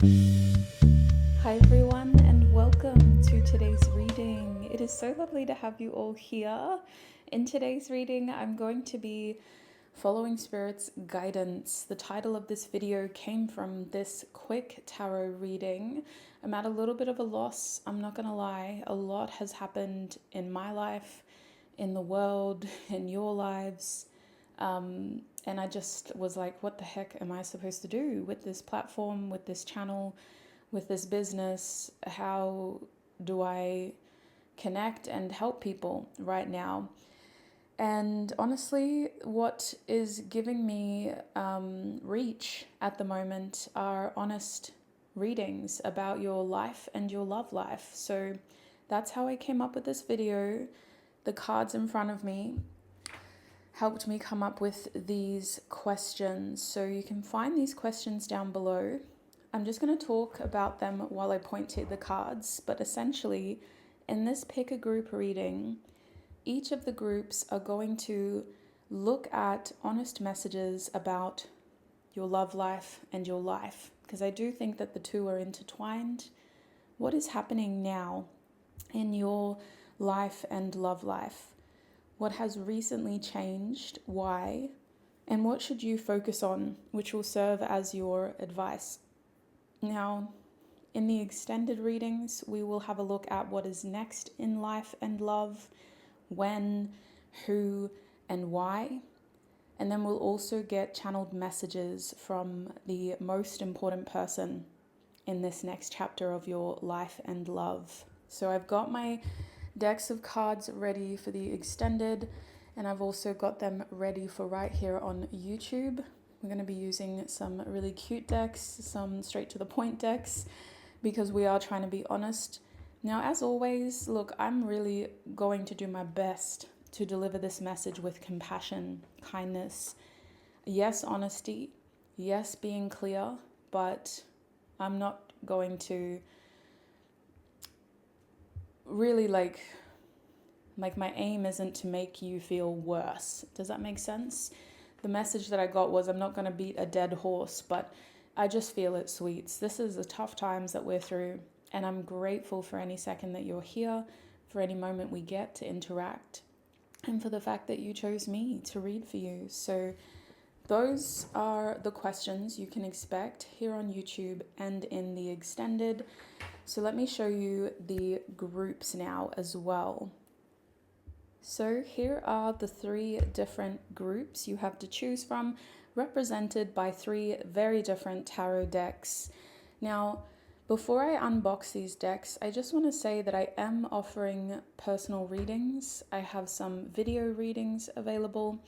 Hi everyone, and welcome to today's reading. It is so lovely to have you all here. In today's reading, I'm going to be following Spirit's guidance. The title of this video came from this quick tarot reading. I'm at a little bit of a loss, I'm not gonna lie. A lot has happened in my life, in the world, in your lives. And I just was like, what the heck am I supposed to do with this platform, with this channel, with this business? How do I connect and help people right now? And honestly, what is giving me reach at the moment are honest readings about your life and your love life. So that's how I came up with this video. The cards in front of me helped me come up with these questions. So you can find these questions down below. I'm just going to talk about them while I point to the cards, but essentially, in this pick a group reading, each of the groups are going to look at honest messages about your love life and your life, because I do think that the two are intertwined. What is happening now in your life and love life? What has recently changed? Why? And what should you focus on, which will serve as your advice? Now, in the extended readings, we will have a look at what is next in life and love, when, who, and why. And then we'll also get channeled messages from the most important person in this next chapter of your life and love. So I've got my decks of cards ready for the extended, and I've also got them ready for right here on YouTube. We're going to be using some really cute decks, some straight to the point decks, because we are trying to be honest. Now, as always, look, I'm really going to do my best to deliver this message with compassion, kindness, yes, honesty, yes, being clear, but I'm not going to really like my aim isn't to make you feel worse. Does that make sense? The message that I got was, I'm not going to beat a dead horse, but I just feel it, sweets. This is the tough times that we're through, and I'm grateful for any second that you're here, for any moment we get to interact, and for the fact that you chose me to read for you. So those are the questions you can expect here on YouTube and in the extended. So let me show you the groups now as well. So here are the three different groups you have to choose from, represented by three very different tarot decks. Now, before I unbox these decks, I just want to say that I am offering personal readings. I have some video readings available,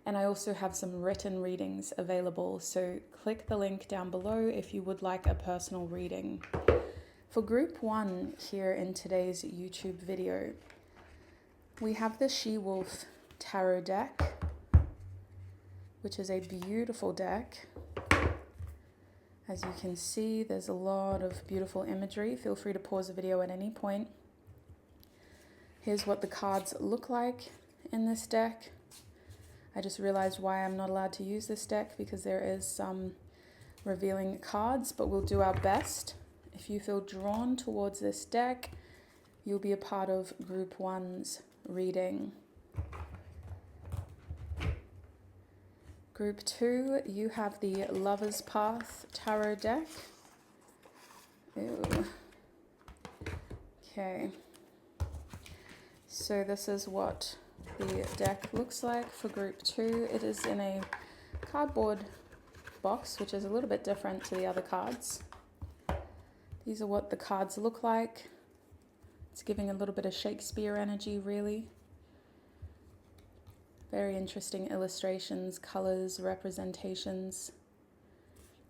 and I also have some written readings available. So click the link down below if you would like a personal reading. For group one here in today's YouTube video, we have the She-Wolf Tarot deck, which is a beautiful deck. As you can see, there's a lot of beautiful imagery. Feel free to pause the video at any point. Here's what the cards look like in this deck. I just realized why I'm not allowed to use this deck, because there is some revealing cards, but we'll do our best. If you feel drawn towards this deck, you'll be a part of group one's reading. Group two, you have the Lover's Path Tarot deck. Ew. Okay. So this is what the deck looks like for group two. It is in a cardboard box, which is a little bit different to the other cards. These are what the cards look like. It's giving a little bit of Shakespeare energy, really. Very interesting illustrations, colors, representations.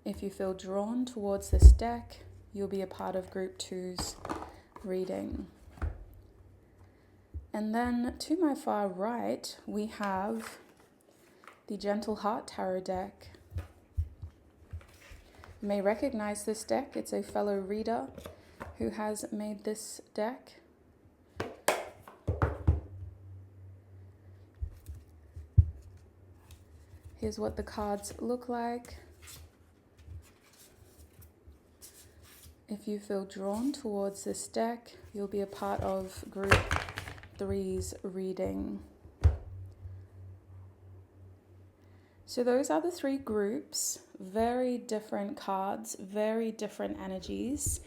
If you feel drawn towards this deck, you'll be a part of group two's reading. And then to my far right, we have the Gentle Heart Tarot deck. You may recognize this deck. It's a fellow reader who has made this deck. Here's what the cards look like. If you feel drawn towards this deck, you'll be a part of Group 3's reading. So those are the 3 groups, very different cards, very different energies.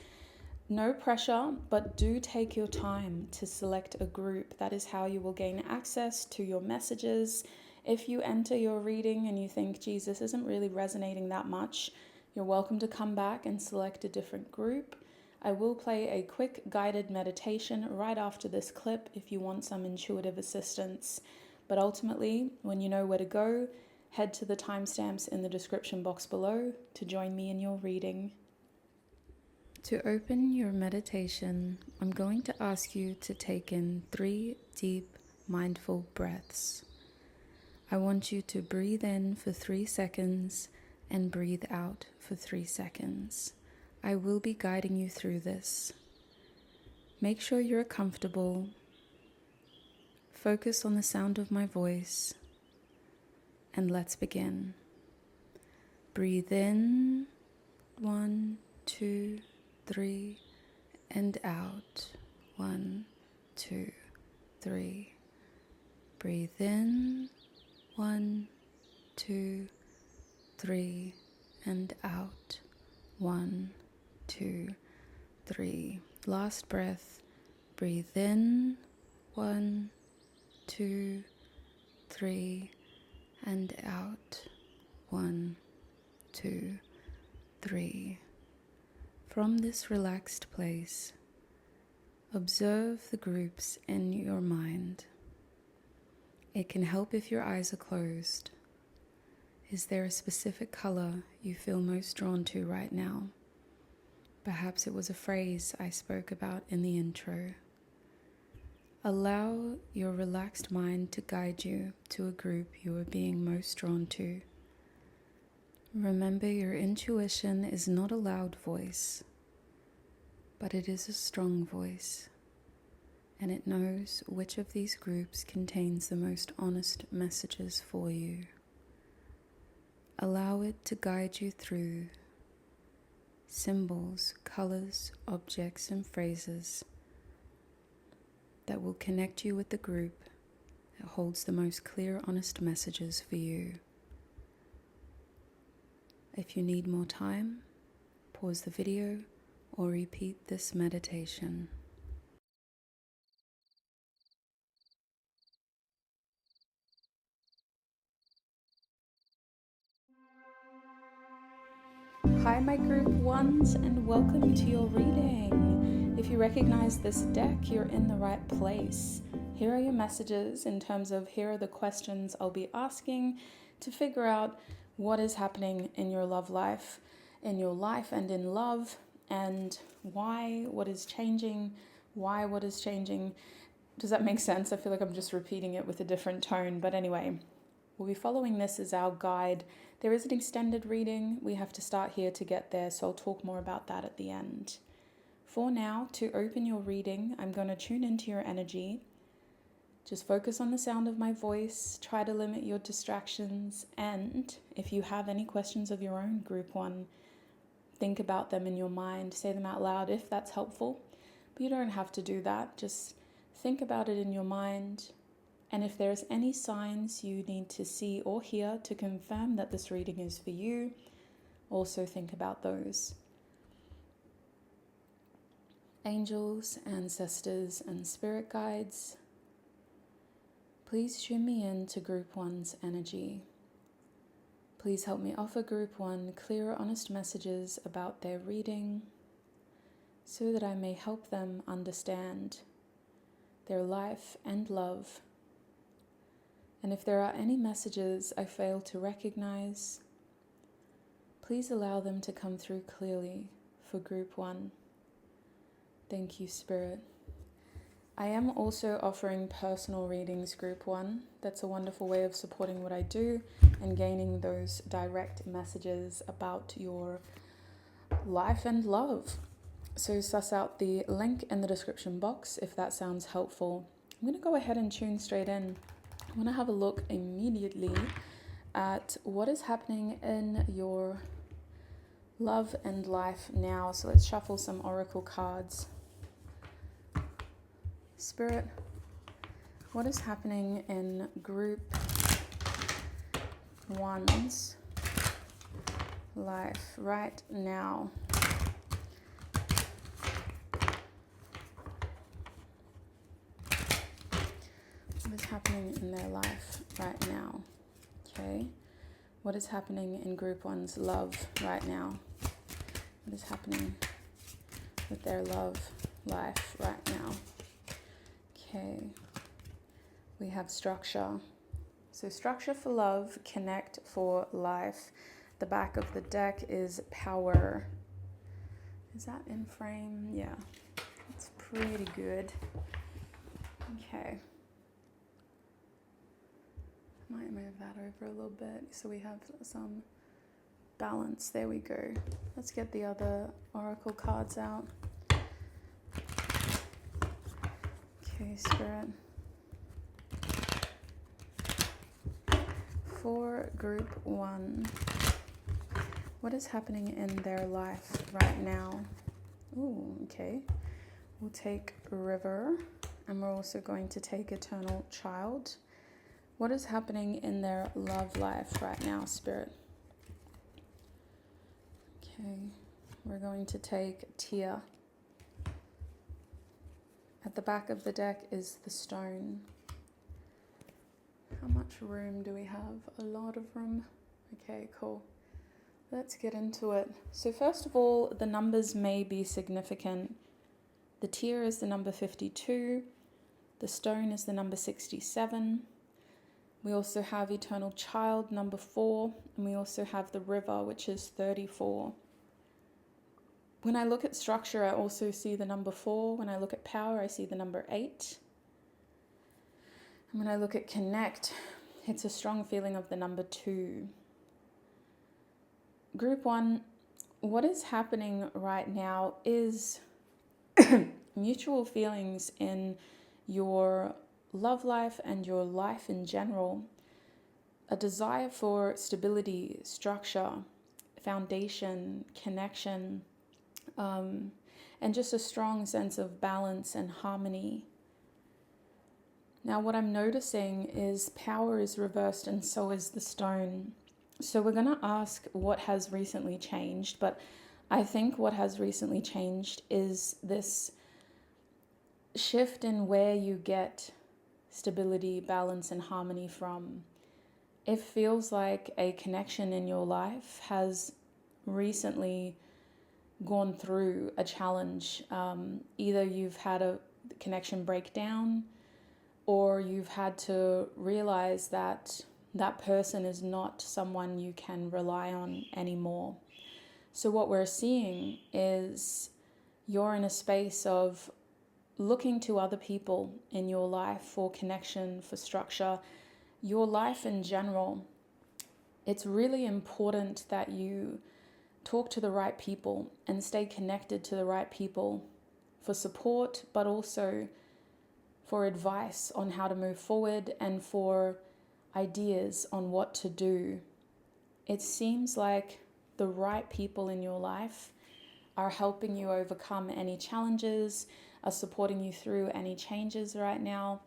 No pressure, but do take your time to select a group. That is how you will gain access to your messages. If you enter your reading and you think, geez, this isn't really resonating that much, you're welcome to come back and select a different group. I will play a quick guided meditation right after this clip if you want some intuitive assistance. But ultimately, when you know where to go, head to the timestamps in the description box below to join me in your reading. To open your meditation, I'm going to ask you to take in 3 deep, mindful breaths. I want you to breathe in for 3 seconds and breathe out for 3 seconds. I will be guiding you through this. Make sure you're comfortable. Focus on the sound of my voice. And let's begin. Breathe in, 1, 2, 3, and out, 1, 2, 3. Breathe in, 1, 2, 3, and out, 1, 2, 3. Last breath. Breathe in, 1, 2, 3, and out, 1, 2, 3. From this relaxed place, observe the groups in your mind. It can help if your eyes are closed. Is there a specific color you feel most drawn to right now? Perhaps it was a phrase I spoke about in the intro. Allow your relaxed mind to guide you to a group you are being most drawn to. Remember, your intuition is not a loud voice, but it is a strong voice, and it knows which of these groups contains the most honest messages for you. Allow it to guide you through symbols, colors, objects, and phrases that will connect you with the group that holds the most clear, honest messages for you. If you need more time, pause the video or repeat this meditation. Hi my group 1s, and welcome to your reading. If you recognize this deck, you're in the right place. Here are your messages in terms of here are the questions I'll be asking to figure out what is happening in your love life, and in love, and why, what is changing, why, what is changing. Does that make sense? I feel like I'm just repeating it with a different tone, but anyway, we'll be following this as our guide. There is an extended reading. We have to start here to get there, so I'll talk more about that at the end. For now, to open your reading, I'm going to tune into your energy. Just focus on the sound of my voice, try to limit your distractions, and if you have any questions of your own, group 1, think about them in your mind, say them out loud if that's helpful, but you don't have to do that. Just think about it in your mind, and if there's any signs you need to see or hear to confirm that this reading is for you, also think about those. Angels, ancestors, and spirit guides, please tune me in to Group 1's energy. Please help me offer Group 1 clear, honest messages about their reading so that I may help them understand their life and love. And if there are any messages I fail to recognize, please allow them to come through clearly for Group 1. Thank you, Spirit. I am also offering personal readings, Group 1. That's a wonderful way of supporting what I do and gaining those direct messages about your life and love. So suss out the link in the description box if that sounds helpful. I'm going to go ahead and tune straight in. I want to have a look immediately at what is happening in your Love and life now. So let's shuffle some oracle cards. Spirit, what is happening in group one's life right now? What is happening in their life right now? Okay. What is happening in group one's love right now? What is happening with their love life right now? Okay. We have structure. So structure for love, connect for life. The back of the deck is power. Is that in frame? Yeah, it's pretty good. Okay. Might move that over a little bit so we have some balance. There we go. Let's get the other oracle cards out. Okay, Spirit. For group one, what is happening in their life right now? Ooh, okay. We'll take River, and we're also going to take Eternal Child. What is happening in their love life right now, Spirit? Okay, we're going to take Tear. At the back of the deck is the Stone. How much room do we have? A lot of room. Okay, cool. Let's get into it. So first of all, the numbers may be significant. The Tear is the number 52. The Stone is the number 67. We also have Eternal Child, number 4. And we also have the River, which is 34. When I look at structure, I also see the number 4. When I look at power, I see the number 8. And when I look at connect, it's a strong feeling of the number 2. Group 1, what is happening right now is mutual feelings in your love life and your life in general. A desire for stability, structure, foundation, connection, and just a strong sense of balance and harmony. Now what I'm noticing is power is reversed and so is the Stone. So we're going to ask what has recently changed, but I think what has recently changed is this shift in where you get stability, balance, and harmony from. It feels like a connection in your life has recently gone through a challenge. Either you've had a connection breakdown, or you've had to realize that that person is not someone you can rely on anymore. So what we're seeing is you're in a space of looking to other people in your life for connection, for structure, your life in general. It's really important that you talk to the right people and stay connected to the right people for support, but also for advice on how to move forward and for ideas on what to do. It seems like the right people in your life are helping you overcome any challenges, are supporting you through any changes right now.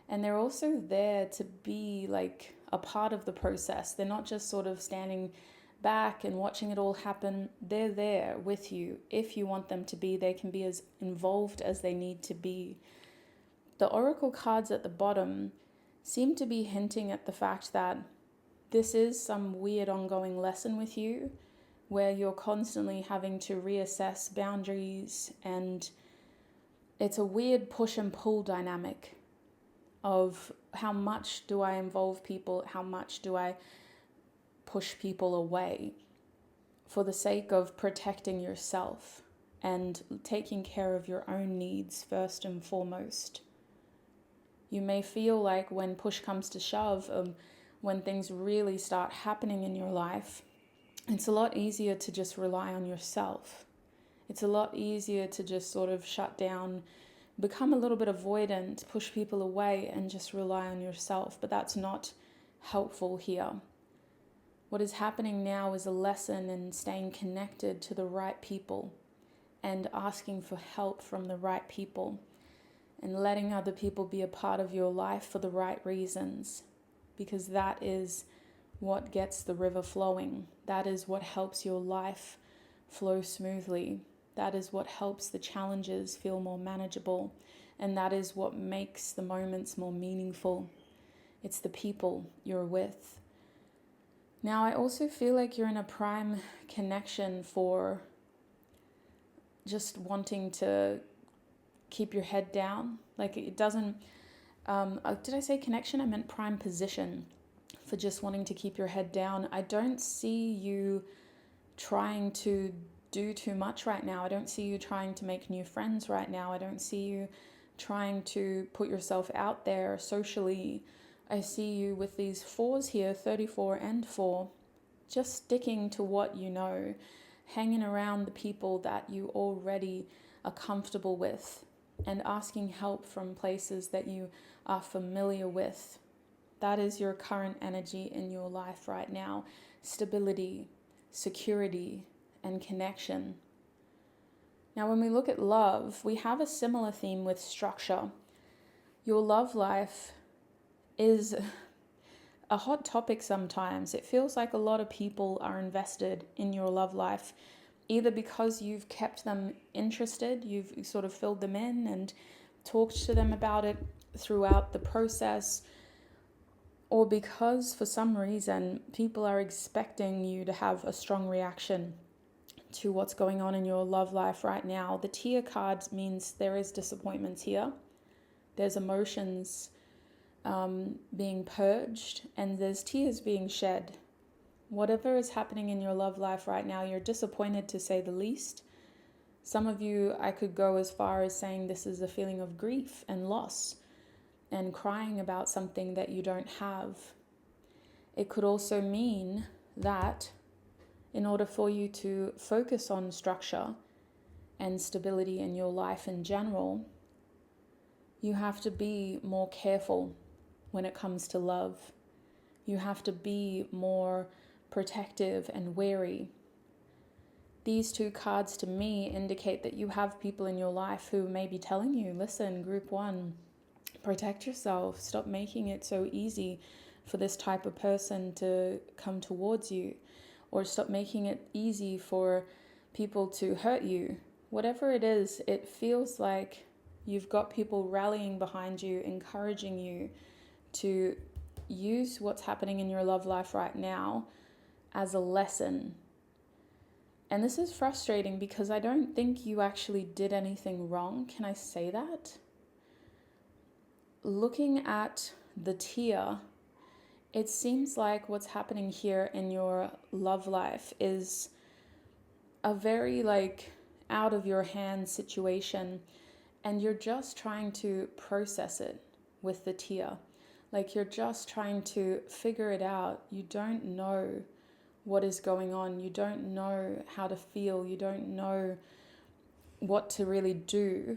And they're also there to be like a part of the process. They're not just sort of standing back and watching it all happen. They're there with you. If you want them to be, they can be as involved as they need to be. The oracle cards at the bottom seem to be hinting at the fact that this is some weird ongoing lesson with you, where you're constantly having to reassess boundaries, and it's a weird push and pull dynamic of how much do I involve people, how much do I push people away for the sake of protecting yourself and taking care of your own needs first and foremost. You may feel like when push comes to shove, when things really start happening in your life, it's a lot easier to just rely on yourself. It's a lot easier to just sort of shut down, become a little bit avoidant, push people away and just rely on yourself. But that's not helpful here. What is happening now is a lesson in staying connected to the right people and asking for help from the right people and letting other people be a part of your life for the right reasons, because that is what gets the river flowing. That is what helps your life flow smoothly. That is what helps the challenges feel more manageable. And that is what makes the moments more meaningful. It's the people you're with. Now, I also feel like you're in a prime connection for just wanting to keep your head down. Like it doesn't, did I say connection? I meant prime position for just wanting to keep your head down. I don't see you trying to do too much right now. I don't see you trying to make new friends right now. I don't see you trying to put yourself out there socially. I see you with these 4s here, 34 and 4, just sticking to what you know, hanging around the people that you already are comfortable with, and asking help from places that you are familiar with. That is your current energy in your life right now. Stability, security, and connection. Now, when we look at love, we have a similar theme with structure. Your love life is a hot topic sometimes. It feels like a lot of people are invested in your love life, either because you've kept them interested, you've sort of filled them in and talked to them about it throughout the process, or because for some reason people are expecting you to have a strong reaction to what's going on in your love life right now. The tear card means there is disappointment here. There's emotions being purged, and there's tears being shed. Whatever is happening in your love life right now, you're disappointed, to say the least. Some of you, I could go as far as saying this is a feeling of grief and loss and crying about something that you don't have. It could also mean that in order for you to focus on structure and stability in your life in general, you have to be more careful when it comes to love. You have to be more protective and wary. These 2 cards to me indicate that you have people in your life who may be telling you, listen, group 1, protect yourself. Stop making it so easy for this type of person to come towards you, or stop making it easy for people to hurt you. Whatever it is, it feels like you've got people rallying behind you, encouraging you to use what's happening in your love life right now as a lesson. And this is frustrating because I don't think you actually did anything wrong. Can I say that? Looking at the tear, it seems like what's happening here in your love life is a very out of your hand situation, and you're just trying to process it with the tear. You're just trying to figure it out. You don't know what is going on. You don't know how to feel. You don't know what to really do.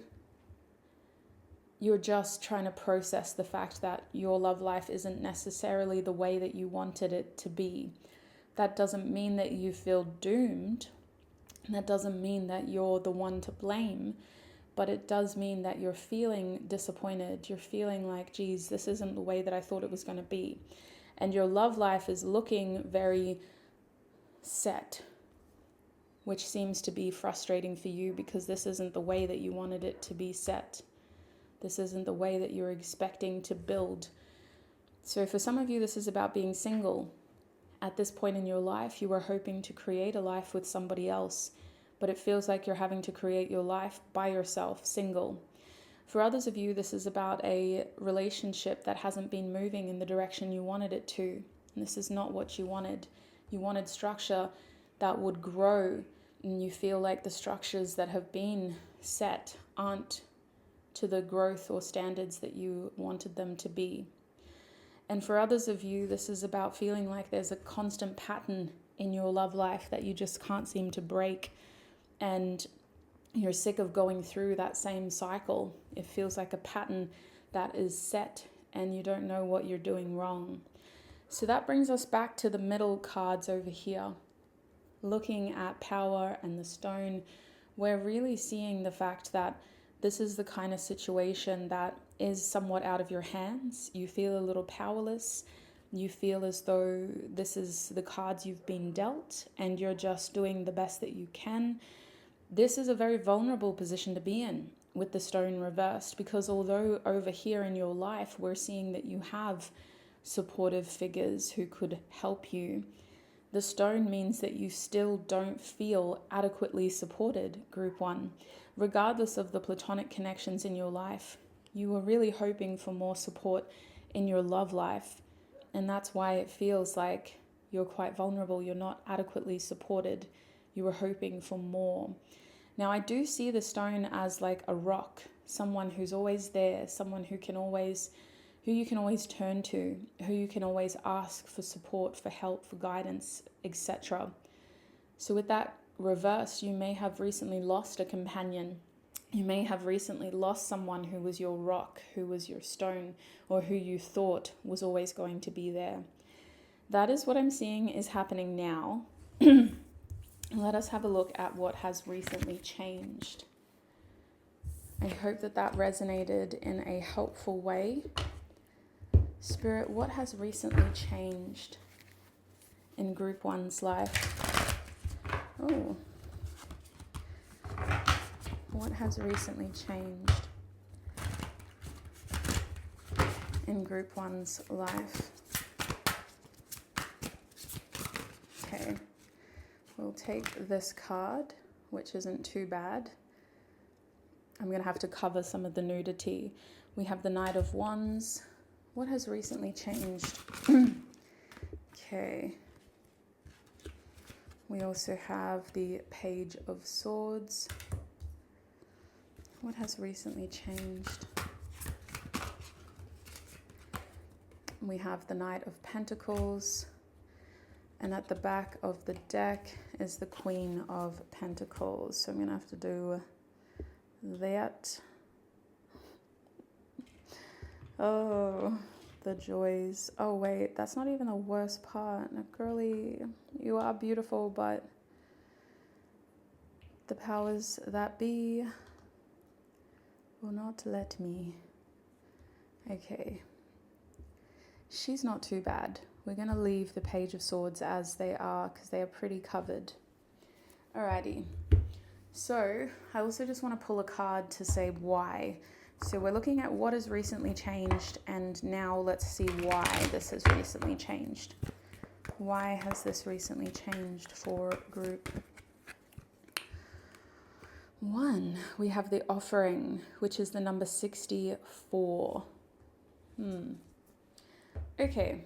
You're just trying to process the fact that your love life isn't necessarily the way that you wanted it to be. That doesn't mean that you feel doomed. That doesn't mean that you're the one to blame. But it does mean that you're feeling disappointed. You're feeling like, geez, this isn't the way that I thought it was going to be. And your love life is looking very set, which seems to be frustrating for you because this isn't the way that you wanted it to be set. This isn't the way that you're expecting to build. So for some of you, this is about being single. At this point in your life, you are hoping to create a life with somebody else, but it feels like you're having to create your life by yourself, single. For others of you, this is about a relationship that hasn't been moving in the direction you wanted it to. And this is not what you wanted. You wanted structure that would grow, and you feel like the structures that have been set aren't to the growth or standards that you wanted them to be. And for others of you, this is about feeling like there's a constant pattern in your love life that you just can't seem to break. And you're sick of going through that same cycle. It feels like a pattern that is set and you don't know what you're doing wrong. So that brings us back to the middle cards over here. Looking at power and the stone, we're really seeing the fact that this is the kind of situation that is somewhat out of your hands. You feel a little powerless. You feel as though this is the cards you've been dealt and you're just doing the best that you can. This is a very vulnerable position to be in with the stone reversed, because although over here in your life we're seeing that you have supportive figures who could help you, the stone means that you still don't feel adequately supported, group one. Regardless of the platonic connections in your life, you were really hoping for more support in your love life. And that's why it feels like you're quite vulnerable. You're not adequately supported. You were hoping for more. Now, I do see the stone as like a rock, someone who's always there, someone who you can always turn to, who you can always ask for support, for help, for guidance, etc. So with that reverse, you may have recently lost a companion. You may have recently lost someone who was your rock, who was your stone, or who you thought was always going to be there. That is what I'm seeing is happening now. Let us have a look at what has recently changed. I hope that that resonated in a helpful way. Spirit, what has recently changed in group one's life? Oh. What has recently changed in group one's life? Okay. We'll take this card, which isn't too bad. I'm going to have to cover some of the nudity. We have the Knight of Wands. What has recently changed? Okay. We also have the Page of Swords. What has recently changed? We have the Knight of Pentacles. And at the back of the deck is the Queen of Pentacles. So I'm going to have to do that. Oh, the joys. Oh, wait, that's not even the worst part. Now, girlie, you are beautiful, but the powers that be will not let me. Okay. She's not too bad. We're going to leave the Page of Swords as they are because they are pretty covered. Alrighty. So I also just want to pull a card to say why. So we're looking at what has recently changed, and now let's see why this has recently changed. Why has this recently changed for group one? We have the Offering, which is the number 64. Okay.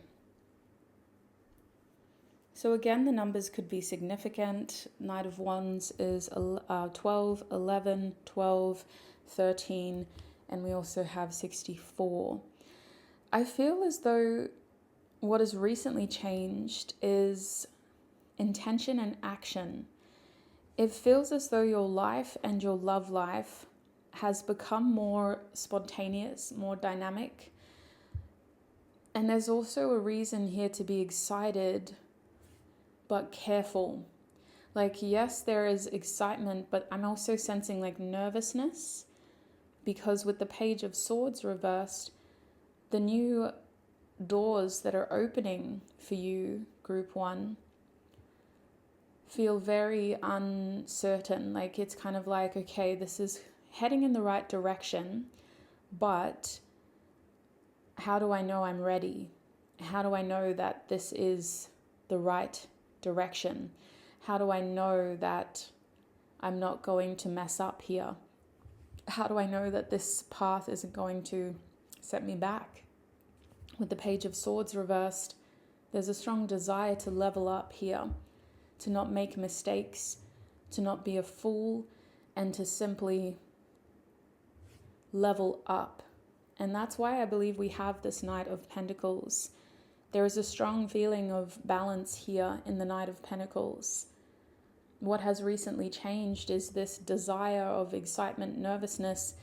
So again, the numbers could be significant. Knight of Wands is 12, 11, 12, 13, and we also have 64. I feel as though what has recently changed is intention and action. It feels as though your life and your love life has become more spontaneous, more dynamic. And there's also a reason here to be excited, but careful. Like, yes, there is excitement, but I'm also sensing like nervousness, because with the Page of Swords reversed, the new doors that are opening for you, group one, feel very uncertain. Like, it's kind of like, okay, this is heading in the right direction, but how do I know I'm ready? How do I know that this is the right direction? How do I know that I'm not going to mess up here? How do I know that this path isn't going to set me back? With the Page of Swords reversed, there's a strong desire to level up here, to not make mistakes, to not be a fool, and to simply level up. And that's why I believe we have this Knight of Pentacles. There is a strong feeling of balance here in the Knight of Pentacles. What has recently changed is this desire of excitement, nervousness,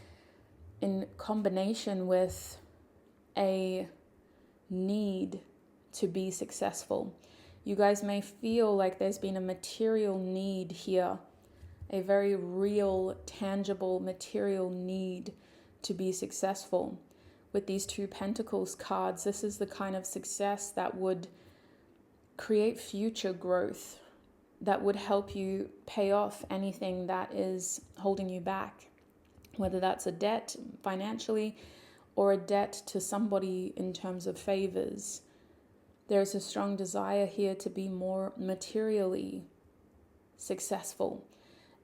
in combination with a need to be successful. You guys may feel like there's been a material need here, a very real, tangible, material need to be successful. With these two Pentacles cards, this is the kind of success that would create future growth, that would help you pay off anything that is holding you back, whether that's a debt financially or a debt to somebody in terms of favors. There's a strong desire here to be more materially successful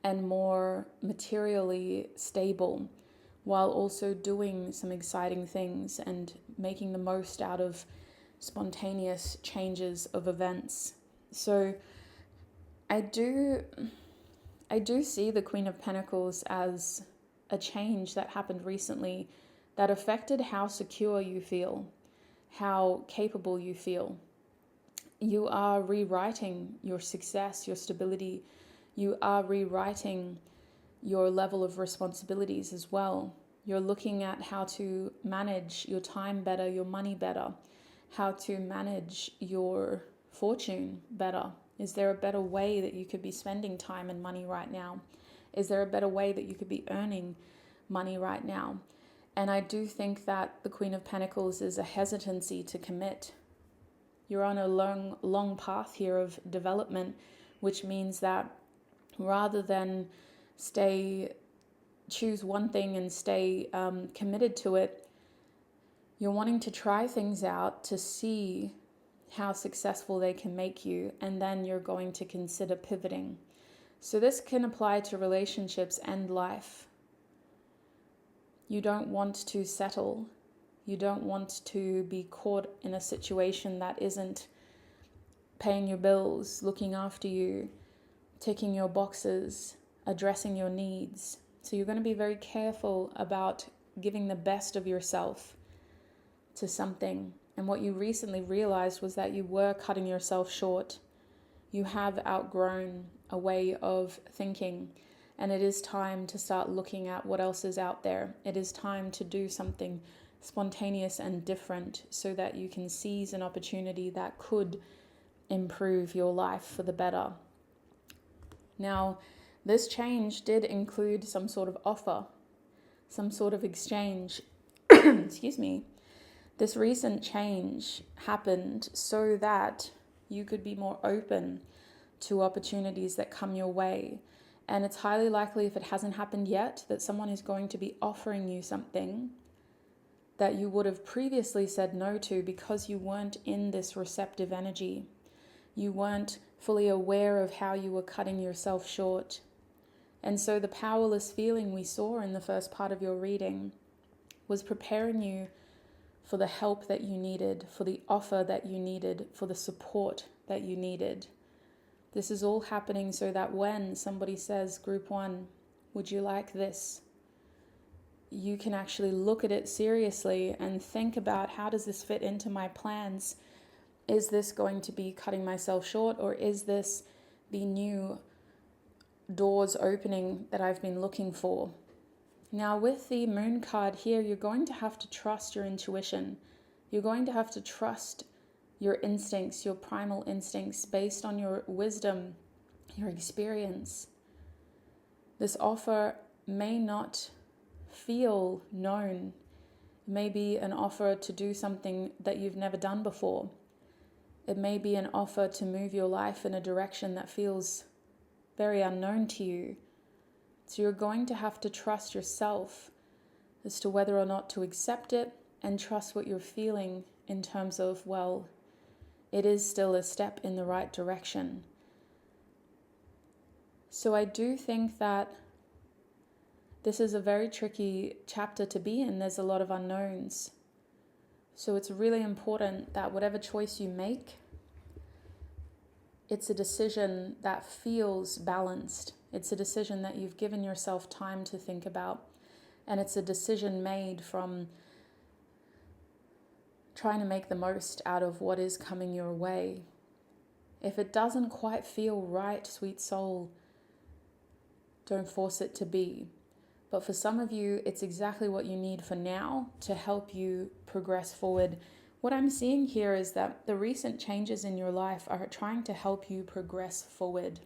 and more materially stable, while also doing some exciting things and making the most out of spontaneous changes of events. So I do see the Queen of Pentacles as a change that happened recently that affected how secure you feel, how capable you feel. You are rewriting your success, your stability. You are rewriting your level of responsibilities as well. You're looking at how to manage your time better, your money better, how to manage your fortune better. Is there a better way that you could be spending time and money right now? Is there a better way that you could be earning money right now? And I do think that the Queen of Pentacles is a hesitancy to commit. You're on a long path here of development, which means that rather than choose one thing and stay committed to it, you're wanting to try things out to see how successful they can make you, and then you're going to consider pivoting. So this can apply to relationships and life. You don't want to settle. You don't want to be caught in a situation that isn't paying your bills, looking after you, ticking your boxes, addressing your needs. So you're going to be very careful about giving the best of yourself to something. And what you recently realized was that you were cutting yourself short. You have outgrown a way of thinking, and it is time to start looking at what else is out there. It is time to do something spontaneous and different so that you can seize an opportunity that could improve your life for the better. Now, this change did include some sort of offer, some sort of exchange. Excuse me. This recent change happened so that you could be more open to opportunities that come your way. And it's highly likely, if it hasn't happened yet, that someone is going to be offering you something that you would have previously said no to because you weren't in this receptive energy. You weren't fully aware of how you were cutting yourself short. And so the powerless feeling we saw in the first part of your reading was preparing you for the help that you needed, for the offer that you needed, for the support that you needed. This is all happening so that when somebody says, Group 1, would you like this? You can actually look at it seriously and think about, how does this fit into my plans? Is this going to be cutting myself short, or is this the new doors opening that I've been looking for? Now, with the Moon card here, you're going to have to trust your intuition. You're going to have to trust your instincts, your primal instincts, based on your wisdom, your experience. This offer may not feel known. It may be an offer to do something that you've never done before. It may be an offer to move your life in a direction that feels very unknown to you. So you're going to have to trust yourself as to whether or not to accept it, and trust what you're feeling in terms of, well, it is still a step in the right direction. So I do think that this is a very tricky chapter to be in. There's a lot of unknowns. So it's really important that whatever choice you make, it's a decision that feels balanced. It's a decision that you've given yourself time to think about. And it's a decision made from trying to make the most out of what is coming your way. If it doesn't quite feel right, sweet soul, don't force it to be. But for some of you, it's exactly what you need for now to help you progress forward what I'm seeing here is that the recent changes in your life are trying to help you progress forward.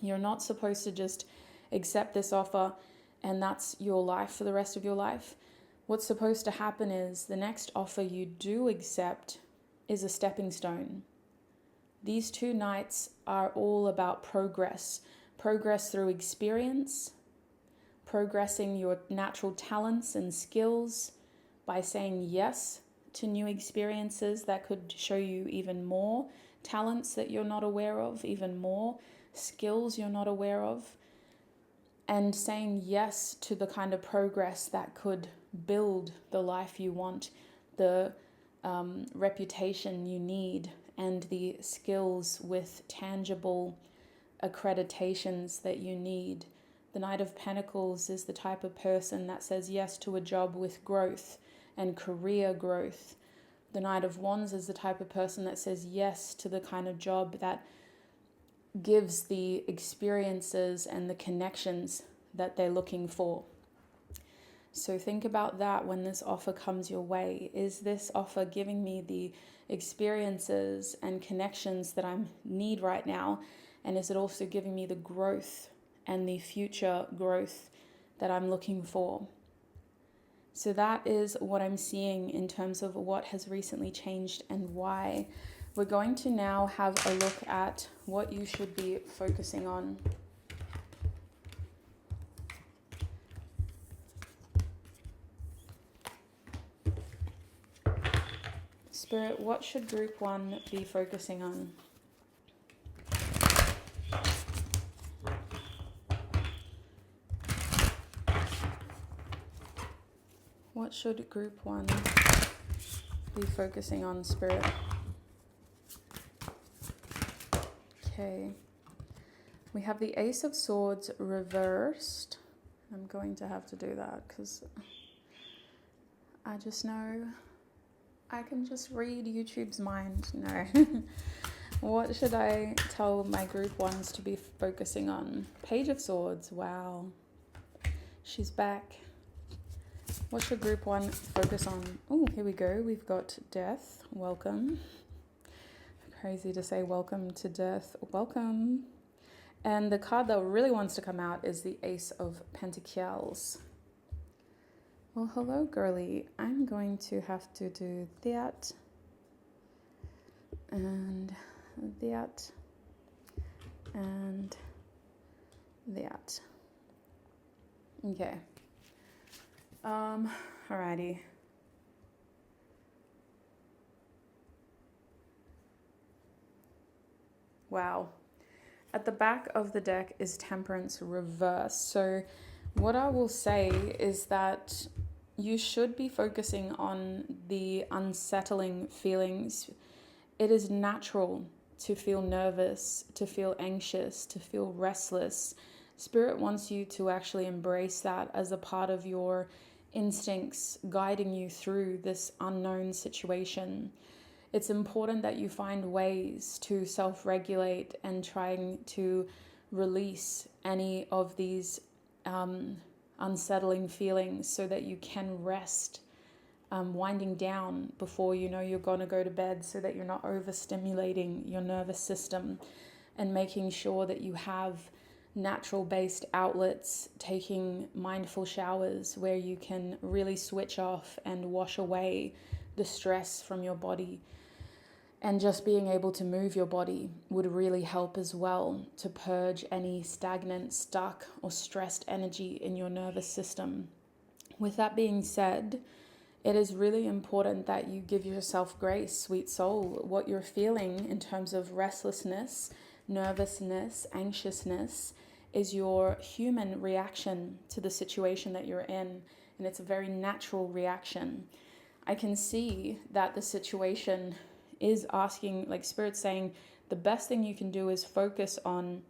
You're not supposed to just accept this offer and that's your life for the rest of your life. What's supposed to happen is the next offer you do accept is a stepping stone. These 2 nights are all about progress. Progress through experience, progressing your natural talents and skills by saying yes to new experiences that could show you even more talents that you're not aware of, even more skills you're not aware of, and saying yes to the kind of progress that could build the life you want, the reputation you need, and the skills with tangible accreditations that you need. The Knight of Pentacles is the type of person that says yes to a job with growth and career growth. The Knight of Wands is the type of person that says yes to the kind of job that gives the experiences and the connections that they're looking for. So think about that when this offer comes your way. Is this offer giving me the experiences and connections that I need right now? And is it also giving me the growth and the future growth that I'm looking for? So that is what I'm seeing in terms of what has recently changed and why. We're going to now have a look at what you should be focusing on. Spirit, what should group 1 be focusing on? What should group 1 be focusing on, Spirit? Okay. We have the Ace of Swords reversed. I'm going to have to do that because I just know I can just read YouTube's mind. No. What should I tell my group 1s to be focusing on? Page of Swords. Wow. She's back. What should group 1 focus on? Oh, here we go. We've got Death. Welcome. Crazy to say welcome to death. Welcome. And the card that really wants to come out is the Ace of Pentacles. Well, hello, girly. I'm going to have to do that. And that. And that. Okay. Alrighty. Wow. At the back of the deck is Temperance reverse. So what I will say is that you should be focusing on the unsettling feelings. It is natural to feel nervous, to feel anxious, to feel restless. Spirit wants you to actually embrace that as a part of your instincts guiding you through this unknown situation. It's important that you find ways to self-regulate and trying to release any of these unsettling feelings so that you can rest, winding down before you know you're going to go to bed so that you're not overstimulating your nervous system, and making sure that you have natural-based outlets, taking mindful showers where you can really switch off and wash away the stress from your body. And just being able to move your body would really help as well to purge any stagnant, stuck, or stressed energy in your nervous system. With that being said, it is really important that you give yourself grace, sweet soul. What you're feeling in terms of restlessness, nervousness, anxiousness is your human reaction to the situation that you're in, and it's a very natural reaction. I can see that the situation is asking, like Spirit's saying, the best thing you can do is focus on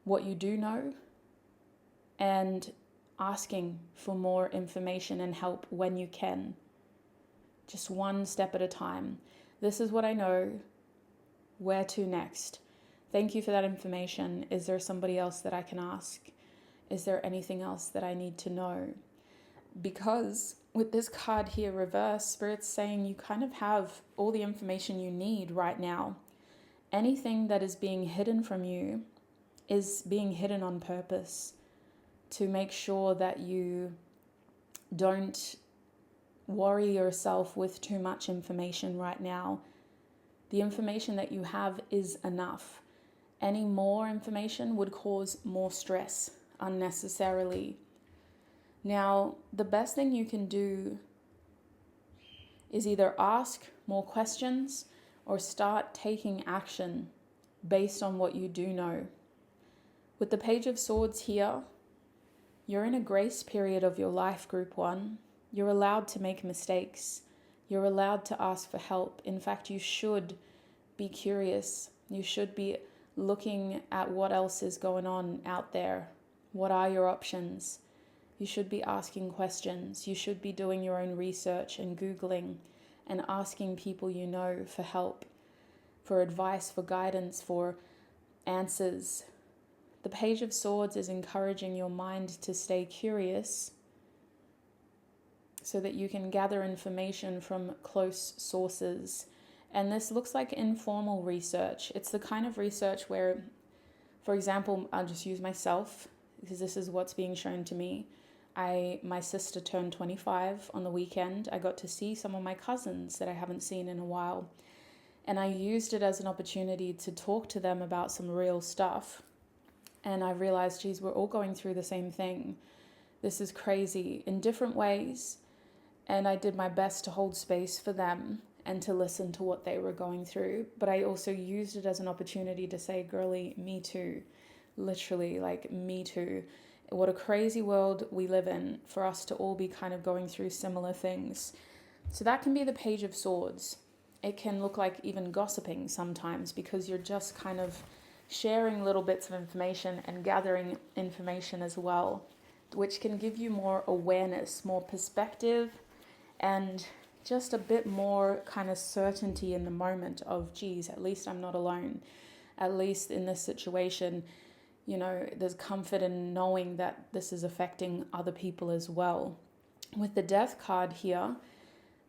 what you do know and asking for more information and help when you can. Just one step at a time. This is what I know. Where to next? Thank you for that information. Is there somebody else that I can ask? Is there anything else that I need to know? because with this card here reversed, Spirit's saying you kind of have all the information you need right now. Anything that is being hidden from you is being hidden on purpose to make sure that you don't worry yourself with too much information right now. The information that you have is enough. Any more information would cause more stress unnecessarily. Now, the best thing you can do is either ask more questions or start taking action based on what you do know. With the Page of Swords here, you're in a grace period of your life, Group 1. You're allowed to make mistakes. You're allowed to ask for help. In fact, you should be curious. You should be looking at what else is going on out there. What are your options? You should be asking questions. You should be doing your own research and Googling and asking people you know for help, for advice, for guidance, for answers. The Page of Swords is encouraging your mind to stay curious so that you can gather information from close sources. And this looks like informal research. It's the kind of research where, for example, I'll just use myself because this is what's being shown to me. My sister turned 25 on the weekend. I got to see some of my cousins that I haven't seen in a while. And I used it as an opportunity to talk to them about some real stuff. And I realized, geez, we're all going through the same thing. This is crazy in different ways. And I did my best to hold space for them and to listen to what they were going through. But I also used it as an opportunity to say, girly, me too. Literally, like, me too. What a crazy world we live in for us to all be kind of going through similar things. So that can be the Page of Swords. It can look like even gossiping sometimes because you're just kind of sharing little bits of information and gathering information as well, which can give you more awareness, more perspective, and just a bit more kind of certainty in the moment of, geez, at least I'm not alone. At least in this situation, you know, there's comfort in knowing that this is affecting other people as well. With the Death card here,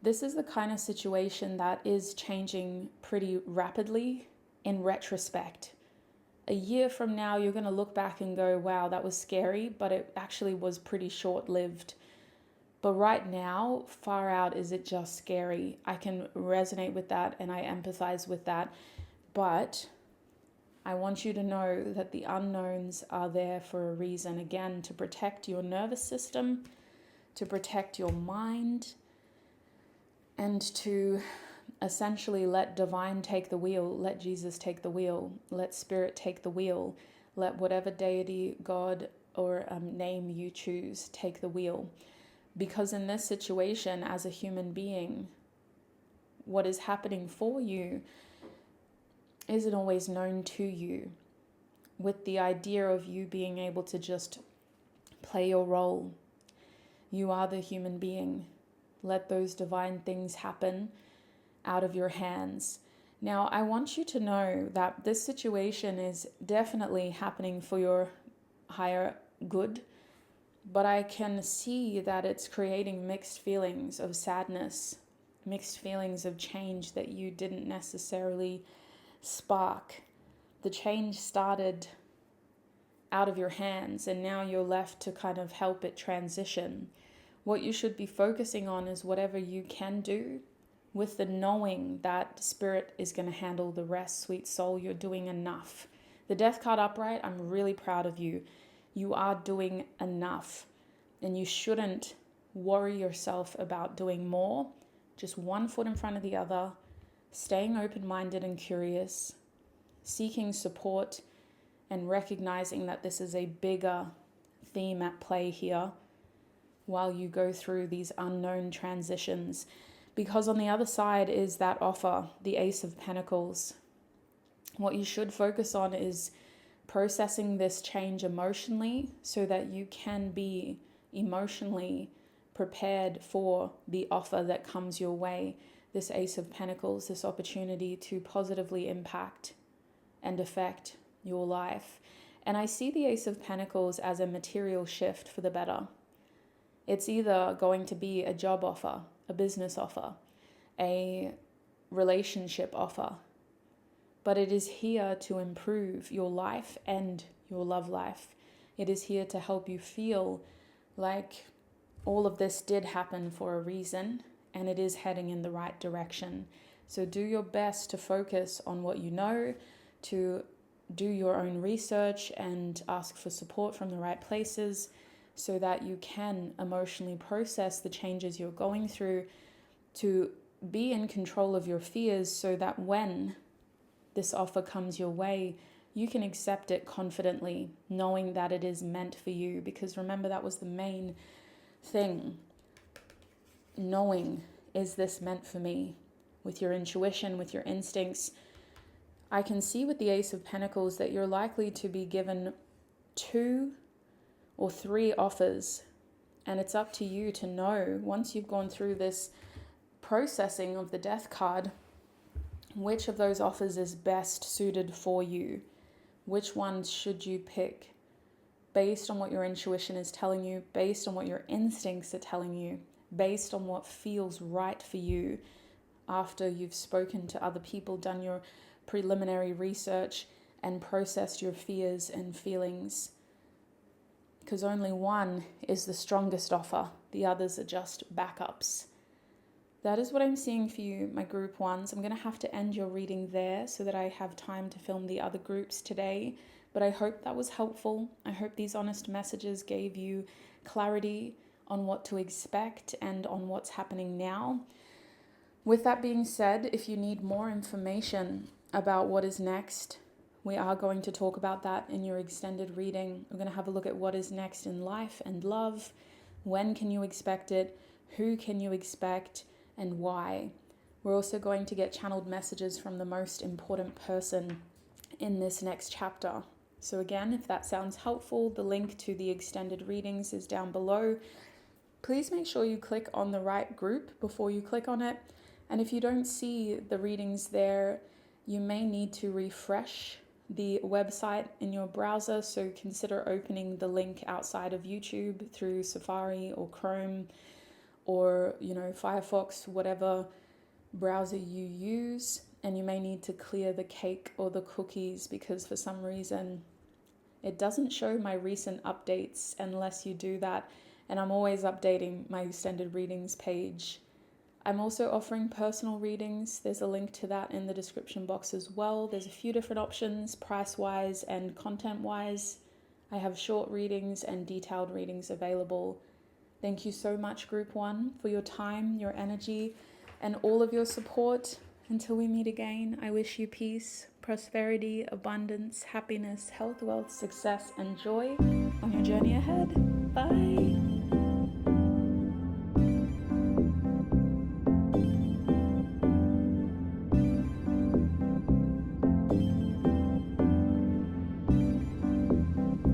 this is the kind of situation that is changing pretty rapidly in retrospect. A year from now, you're going to look back and go, wow, that was scary, but it actually was pretty short-lived. But right now, far out, is it just scary? I can resonate with that and I empathize with that. But I want you to know that the unknowns are there for a reason. Again, to protect your nervous system, to protect your mind, and to essentially let divine take the wheel, let Jesus take the wheel, let spirit take the wheel, let whatever deity, God, or name you choose take the wheel. Because in this situation, as a human being, what is happening for you isn't always known to you, with the idea of you being able to just play your role. You are the human being. Let those divine things happen out of your hands. Now, I want you to know that this situation is definitely happening for your higher good, but I can see that it's creating mixed feelings of sadness, mixed feelings of change that you didn't necessarily spark. The change started out of your hands and now you're left to kind of help it transition. What you should be focusing on is whatever you can do with the knowing that spirit is going to handle the rest. Sweet soul, you're doing enough. The Death card upright, I'm really proud of you. You are doing enough and you shouldn't worry yourself about doing more. Just one foot in front of the other, staying open-minded and curious, seeking support and recognizing that this is a bigger theme at play here while you go through these unknown transitions. Because on the other side is that offer, the Ace of Pentacles. What you should focus on is processing this change emotionally so that you can be emotionally prepared for the offer that comes your way. This Ace of Pentacles, this opportunity to positively impact and affect your life. And I see the Ace of Pentacles as a material shift for the better. It's either going to be a job offer, a business offer, a relationship offer, but it is here to improve your life and your love life. It is here to help you feel like all of this did happen for a reason and it is heading in the right direction. So do your best to focus on what you know, to do your own research and ask for support from the right places so that you can emotionally process the changes you're going through, to be in control of your fears so that when this offer comes your way, you can accept it confidently, knowing that it is meant for you. Because remember, that was the main thing. Knowing, is this meant for me? With your intuition, with your instincts. I can see with the Ace of Pentacles that you're likely to be given 2 or 3 offers. And it's up to you to know, once you've gone through this processing of the Death card, which of those offers is best suited for you. Which ones should you pick based on what your intuition is telling you, based on what your instincts are telling you, based on what feels right for you after you've spoken to other people, done your preliminary research and processed your fears and feelings. Because only one is the strongest offer. The others are just backups. That is what I'm seeing for you, my group ones. I'm going to have to end your reading there so that I have time to film the other groups today. But I hope that was helpful. I hope these honest messages gave you clarity on what to expect and on what's happening now. With that being said, if you need more information about what is next, we are going to talk about that in your extended reading. We're going to have a look at what is next in life and love. When can you expect it? Who can you expect? And why. We're also going to get channeled messages from the most important person in this next chapter. So again, if that sounds helpful, the link to the extended readings is down below. Please make sure you click on the right group before you click on it. And if you don't see the readings there, you may need to refresh the website in your browser. So consider opening the link outside of YouTube through Safari or Chrome, or Firefox, whatever browser you use, and you may need to clear the cake or the cookies because for some reason it doesn't show my recent updates unless you do that. And I'm always updating my extended readings page. I'm also offering personal readings. There's a link to that in the description box as well. There's a few different options, price-wise and content-wise. I have short readings and detailed readings available. Thank you so much, Group 1, for your time, your energy, and all of your support. Until we meet again, I wish you peace, prosperity, abundance, happiness, health, wealth, success, and joy on your journey ahead. Bye.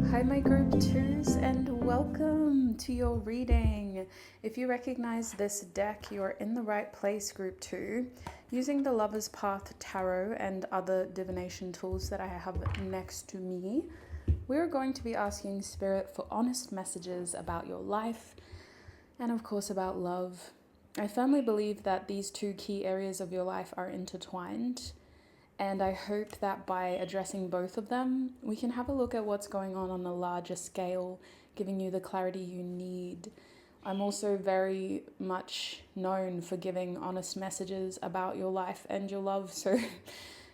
Hi, my Group 2s, and welcome to your reading. If you recognize this deck, you're in the right place, Group 2. Using the Lover's Path Tarot and other divination tools that I have next to me, we're going to be asking Spirit for honest messages about your life and, of course, about love. I firmly believe that these two key areas of your life are intertwined. And I hope that by addressing both of them, we can have a look at what's going on a larger scale, giving you the clarity you need. I'm also very much known for giving honest messages about your life and your love. So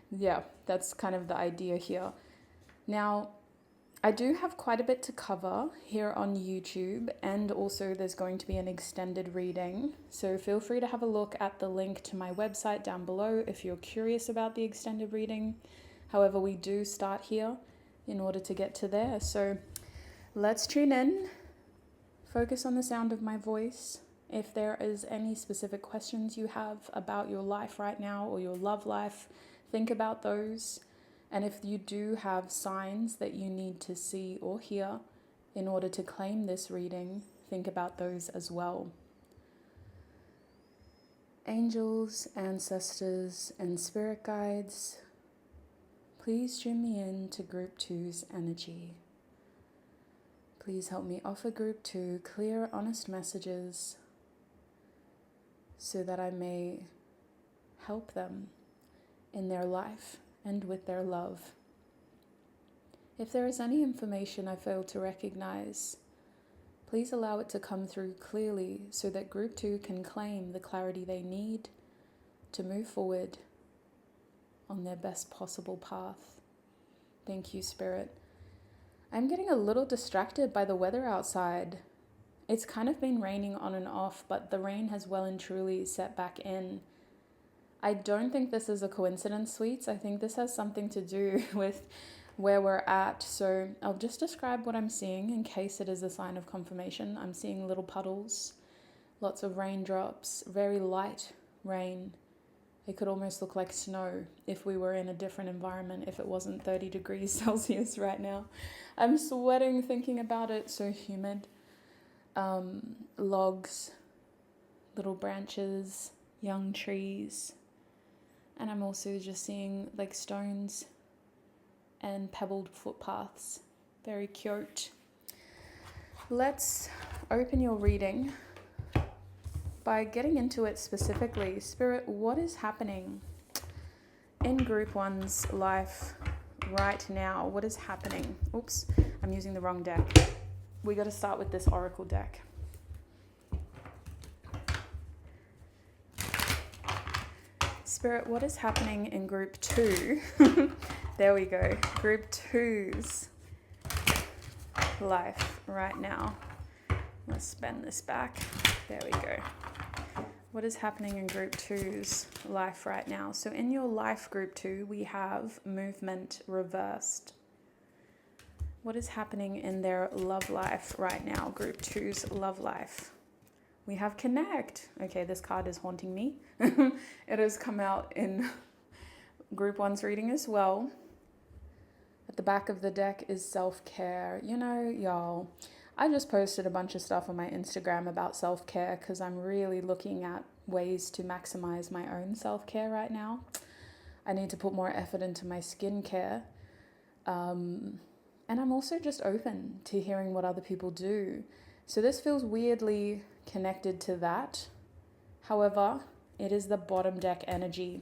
yeah, that's kind of the idea here. Now, I do have quite a bit to cover here on YouTube, and also there's going to be an extended reading. So feel free to have a look at the link to my website down below if you're curious about the extended reading. However, we do start here in order to get to there. So let's tune in, focus on the sound of my voice. If there is any specific questions you have about your life right now or your love life, think about those. And if you do have signs that you need to see or hear in order to claim this reading, think about those as well. Angels, ancestors, and spirit guides, please tune me in to Group 2's energy. Please help me offer group 2 clear, honest messages so that I may help them in their life and with their love. If there is any information I fail to recognize, please allow it to come through clearly so that group 2 can claim the clarity they need to move forward on their best possible path. Thank you, Spirit. I'm getting a little distracted by the weather outside. It's kind of been raining on and off, but the rain has well and truly set back in. I don't think this is a coincidence, sweets. I think this has something to do with where we're at. So I'll just describe what I'm seeing in case it is a sign of confirmation. I'm seeing little puddles, lots of raindrops, very light rain. It could almost look like snow if we were in a different environment, if it wasn't 30 degrees Celsius right now. I'm sweating thinking about it, so humid. Logs, little branches, young trees. And I'm also just seeing like stones and pebbled footpaths. Very cute. Let's open your reading by getting into it specifically. Spirit, what is happening in group 1's life right now? What is happening? Oops, I'm using the wrong deck. We got to start with this oracle deck. Spirit, what is happening in group 2? There we go. Group 2's life right now. Let's bend this back. There we go. What is happening in group 2's life right now? So in your life, group 2, we have movement reversed. What is happening in their love life right now, group 2's love life? We have connect. Okay, this card is haunting me. It has come out in group 1's reading as well. At the back of the deck is self-care. You know, y'all, I just posted a bunch of stuff on my Instagram about self-care because I'm really looking at ways to maximize my own self-care right now. I need to put more effort into my skincare. And I'm also just open to hearing what other people do. So this feels weirdly connected to that. However, it is the bottom deck energy.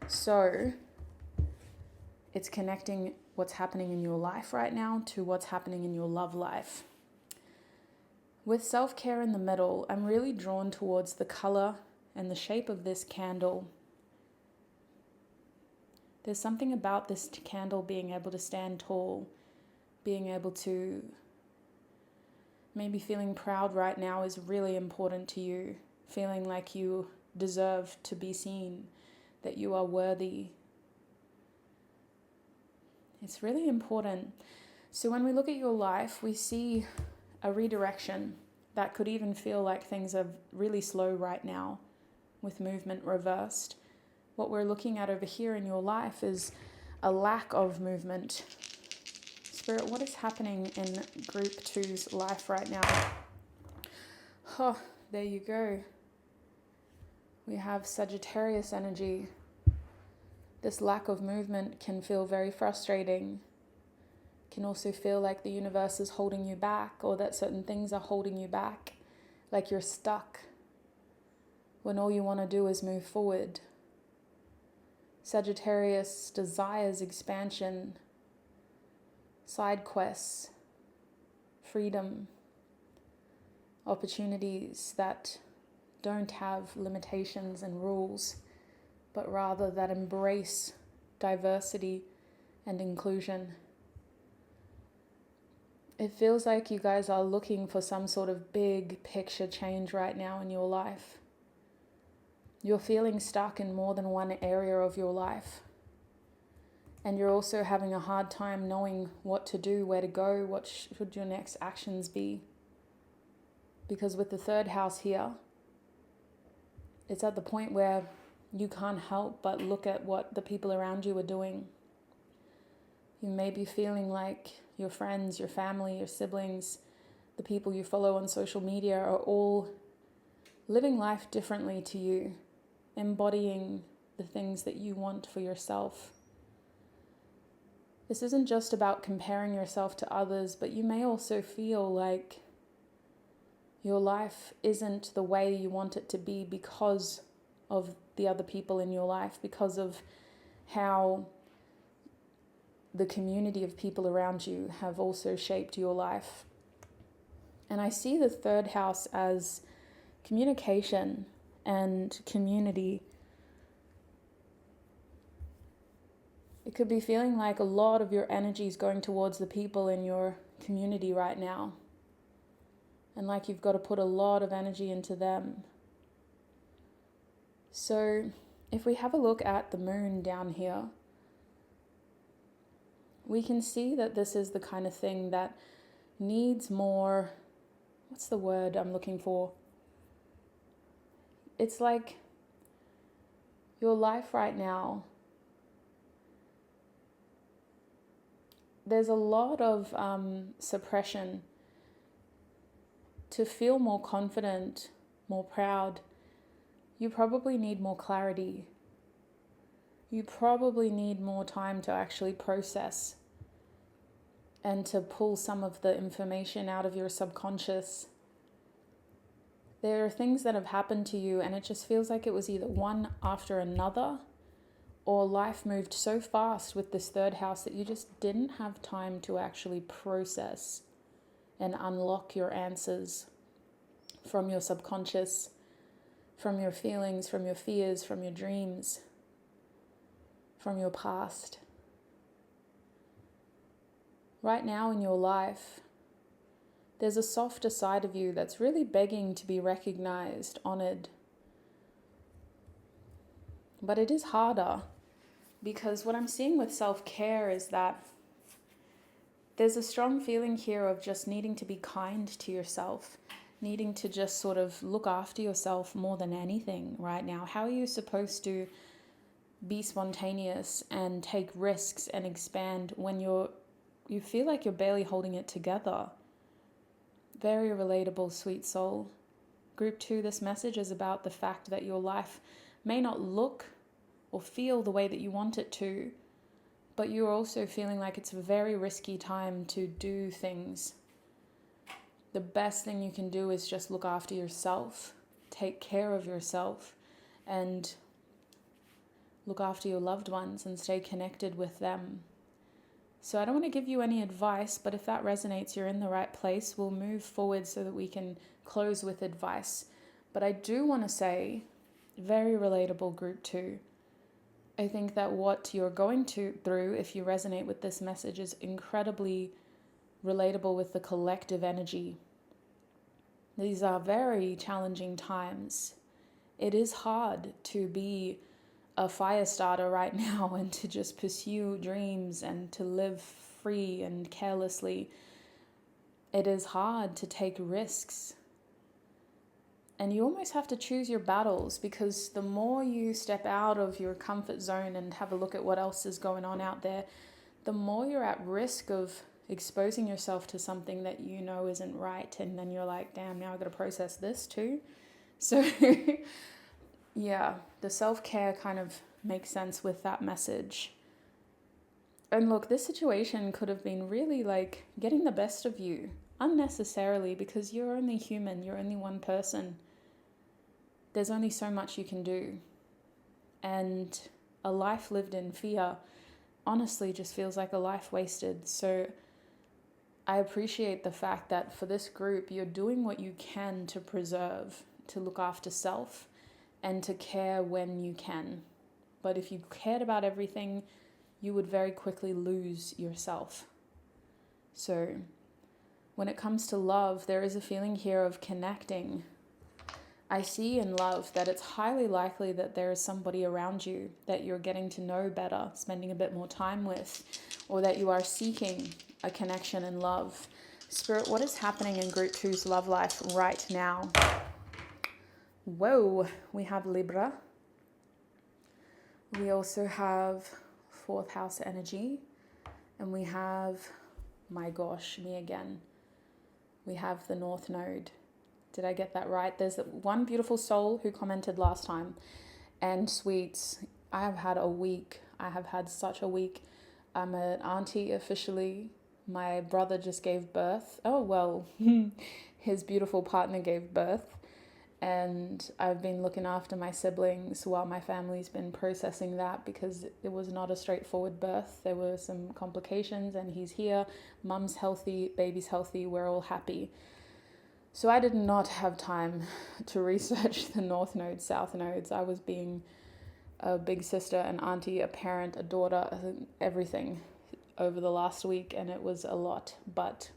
So it's connecting what's happening in your life right now to what's happening in your love life. With self-care in the middle, I'm really drawn towards the color and the shape of this candle. There's something about this candle being able to stand tall, being able to maybe feeling proud right now is really important to you, feeling like you deserve to be seen, that you are worthy. It's really important. So when we look at your life, we see a redirection that could even feel like things are really slow right now with movement reversed. What we're looking at over here in your life is a lack of movement. Spirit, what is happening in group 2's life right now? Oh, there you go. We have Sagittarius energy. This lack of movement can feel very frustrating. Can also feel like the universe is holding you back, or that certain things are holding you back, like you're stuck when all you want to do is move forward. Sagittarius desires expansion, side quests, freedom, opportunities that don't have limitations and rules, but rather that embrace diversity and inclusion. It feels like you guys are looking for some sort of big picture change right now in your life. You're feeling stuck in more than one area of your life. And you're also having a hard time knowing what to do, where to go, what should your next actions be. Because with the 3rd house here, it's at the point where you can't help but look at what the people around you are doing. You may be feeling like your friends, your family, your siblings, the people you follow on social media are all living life differently to you, embodying the things that you want for yourself. This isn't just about comparing yourself to others, but you may also feel like your life isn't the way you want it to be because of the other people in your life, because of how the community of people around you have also shaped your life. And I see the third house as communication and community. It could be feeling like a lot of your energy is going towards the people in your community right now. And like you've got to put a lot of energy into them. So if we have a look at the moon down here, we can see that this is the kind of thing that needs more, what's the word I'm looking for? It's like your life right now, there's a lot of suppression. To feel more confident, more proud, you probably need more clarity. You probably need more time to actually process and to pull some of the information out of your subconscious. There are things that have happened to you and it just feels like it was either one after another, or life moved so fast with this third house that you just didn't have time to actually process and unlock your answers from your subconscious, from your feelings, from your fears, from your dreams, from your past. Right now in your life, there's a softer side of you that's really begging to be recognized, honored. But it is harder because what I'm seeing with self-care is that there's a strong feeling here of just needing to be kind to yourself, needing to just sort of look after yourself more than anything right now. How are you supposed to be spontaneous and take risks and expand when you feel like you're barely holding it together? Very relatable, sweet soul. Group 2, this message is about the fact that your life may not look or feel the way that you want it to, but you're also feeling like it's a very risky time to do things. The best thing you can do is just look after yourself, take care of yourself, and look after your loved ones and stay connected with them. So I don't want to give you any advice, but if that resonates, you're in the right place. We'll move forward so that we can close with advice. But I do want to say, very relatable, group 2. I think that what you're going through, if you resonate with this message, is incredibly relatable with the collective energy. These are very challenging times. It is hard to be a fire starter right now and to just pursue dreams and to live free and carelessly. It is hard to take risks. And you almost have to choose your battles, because the more you step out of your comfort zone and have a look at what else is going on out there, the more you're at risk of exposing yourself to something that you know isn't right. And then you're like, damn, now I've got to process this too. So yeah, the self-care kind of makes sense with that message. And look, this situation could have been really like getting the best of you unnecessarily, because you're only human, you're only one person. There's only so much you can do. And a life lived in fear honestly just feels like a life wasted. So I appreciate the fact that for this group, you're doing what you can to preserve, to look after self, and to care when you can. But if you cared about everything, you would very quickly lose yourself. So when it comes to love, there is a feeling here of connecting. I see in love that it's highly likely that there is somebody around you that you're getting to know better, spending a bit more time with, or that you are seeking a connection in love. Spirit, what is happening in Group 2's love life right now? Whoa, we have Libra. We also have 4th house energy. And we have, my gosh, me again. We have the North Node. Did I get that right? There's one beautiful soul who commented last time. And sweets, I have had a week. I have had such a week. I'm an auntie officially. My brother just gave birth. Oh, well, his beautiful partner gave birth. And I've been looking after my siblings while my family's been processing that because it was not a straightforward birth. There were some complications, and he's here. Mum's healthy, baby's healthy, we're all happy. So I did not have time to research the North Node, South Nodes. I was being a big sister, an auntie, a parent, a daughter, everything over the last week, and it was a lot. But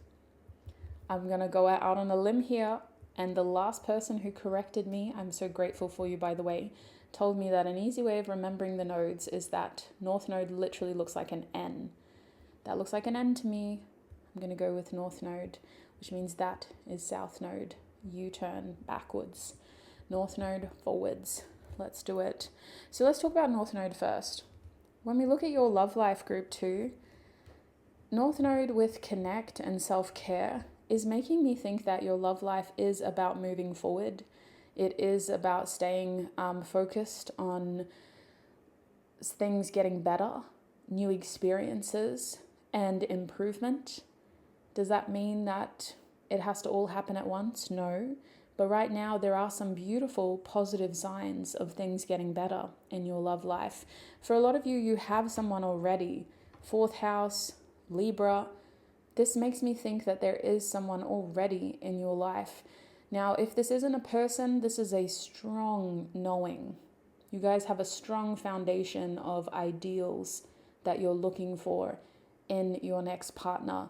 I'm going to go out on a limb here. And the last person who corrected me, I'm so grateful for you, by the way, told me that an easy way of remembering the nodes is that North Node literally looks like an N. That looks like an N to me. I'm going to go with North Node, which means that is South Node. U-turn backwards. North Node forwards. Let's do it. So let's talk about North Node first. When we look at your love life group 2, North Node with connect and self-care is making me think that your love life is about moving forward. It is about staying focused on things getting better, new experiences, and improvement. Does that mean that it has to all happen at once? No. But right now, there are some beautiful positive signs of things getting better in your love life. For a lot of you, you have someone already. 4th house, Libra. This makes me think that there is someone already in your life. Now, if this isn't a person, this is a strong knowing. You guys have a strong foundation of ideals that you're looking for in your next partner.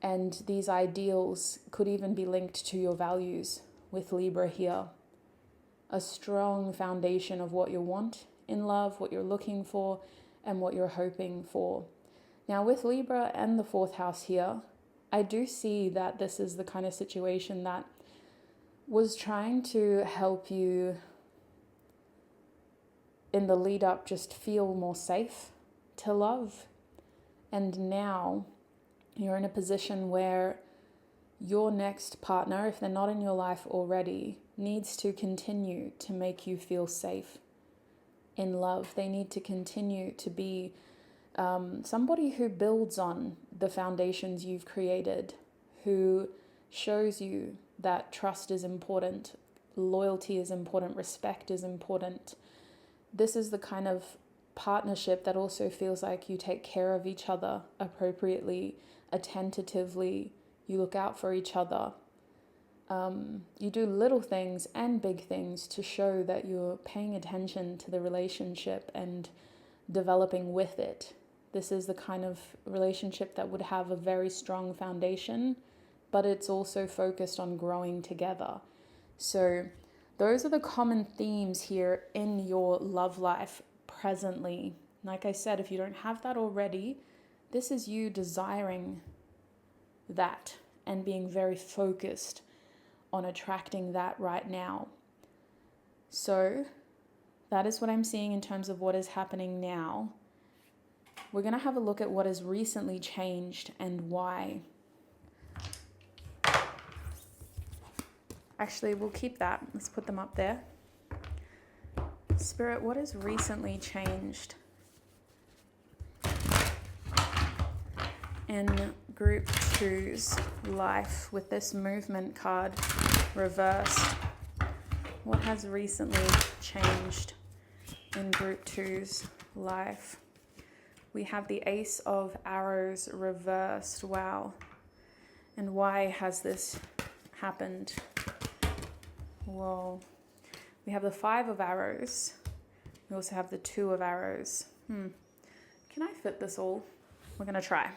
And these ideals could even be linked to your values with Libra here. A strong foundation of what you want in love, what you're looking for, and what you're hoping for. Now with Libra and the 4th house here, I do see that this is the kind of situation that was trying to help you in the lead up just feel more safe to love. And now you're in a position where your next partner, if they're not in your life already, needs to continue to make you feel safe in love. They need to continue to be somebody who builds on the foundations you've created, who shows you that trust is important, loyalty is important, respect is important. This is the kind of partnership that also feels like you take care of each other appropriately, attentively, you look out for each other. You do little things and big things to show that you're paying attention to the relationship and developing with it. This is the kind of relationship that would have a very strong foundation, but it's also focused on growing together. So those are the common themes here in your love life presently. Like I said, if you don't have that already, this is you desiring that and being very focused on attracting that right now. So that is what I'm seeing in terms of what is happening now. We're going to have a look at what has recently changed and why. Actually, we'll keep that. Let's put them up there. Spirit, what has recently changed in group 2's life with this movement card reversed? What has recently changed in group 2's life? We have the Ace of Arrows reversed. Wow. And why has this happened? Whoa. We have the 5 of Arrows. We also have the 2 of Arrows. Can I fit this all? We're going to try.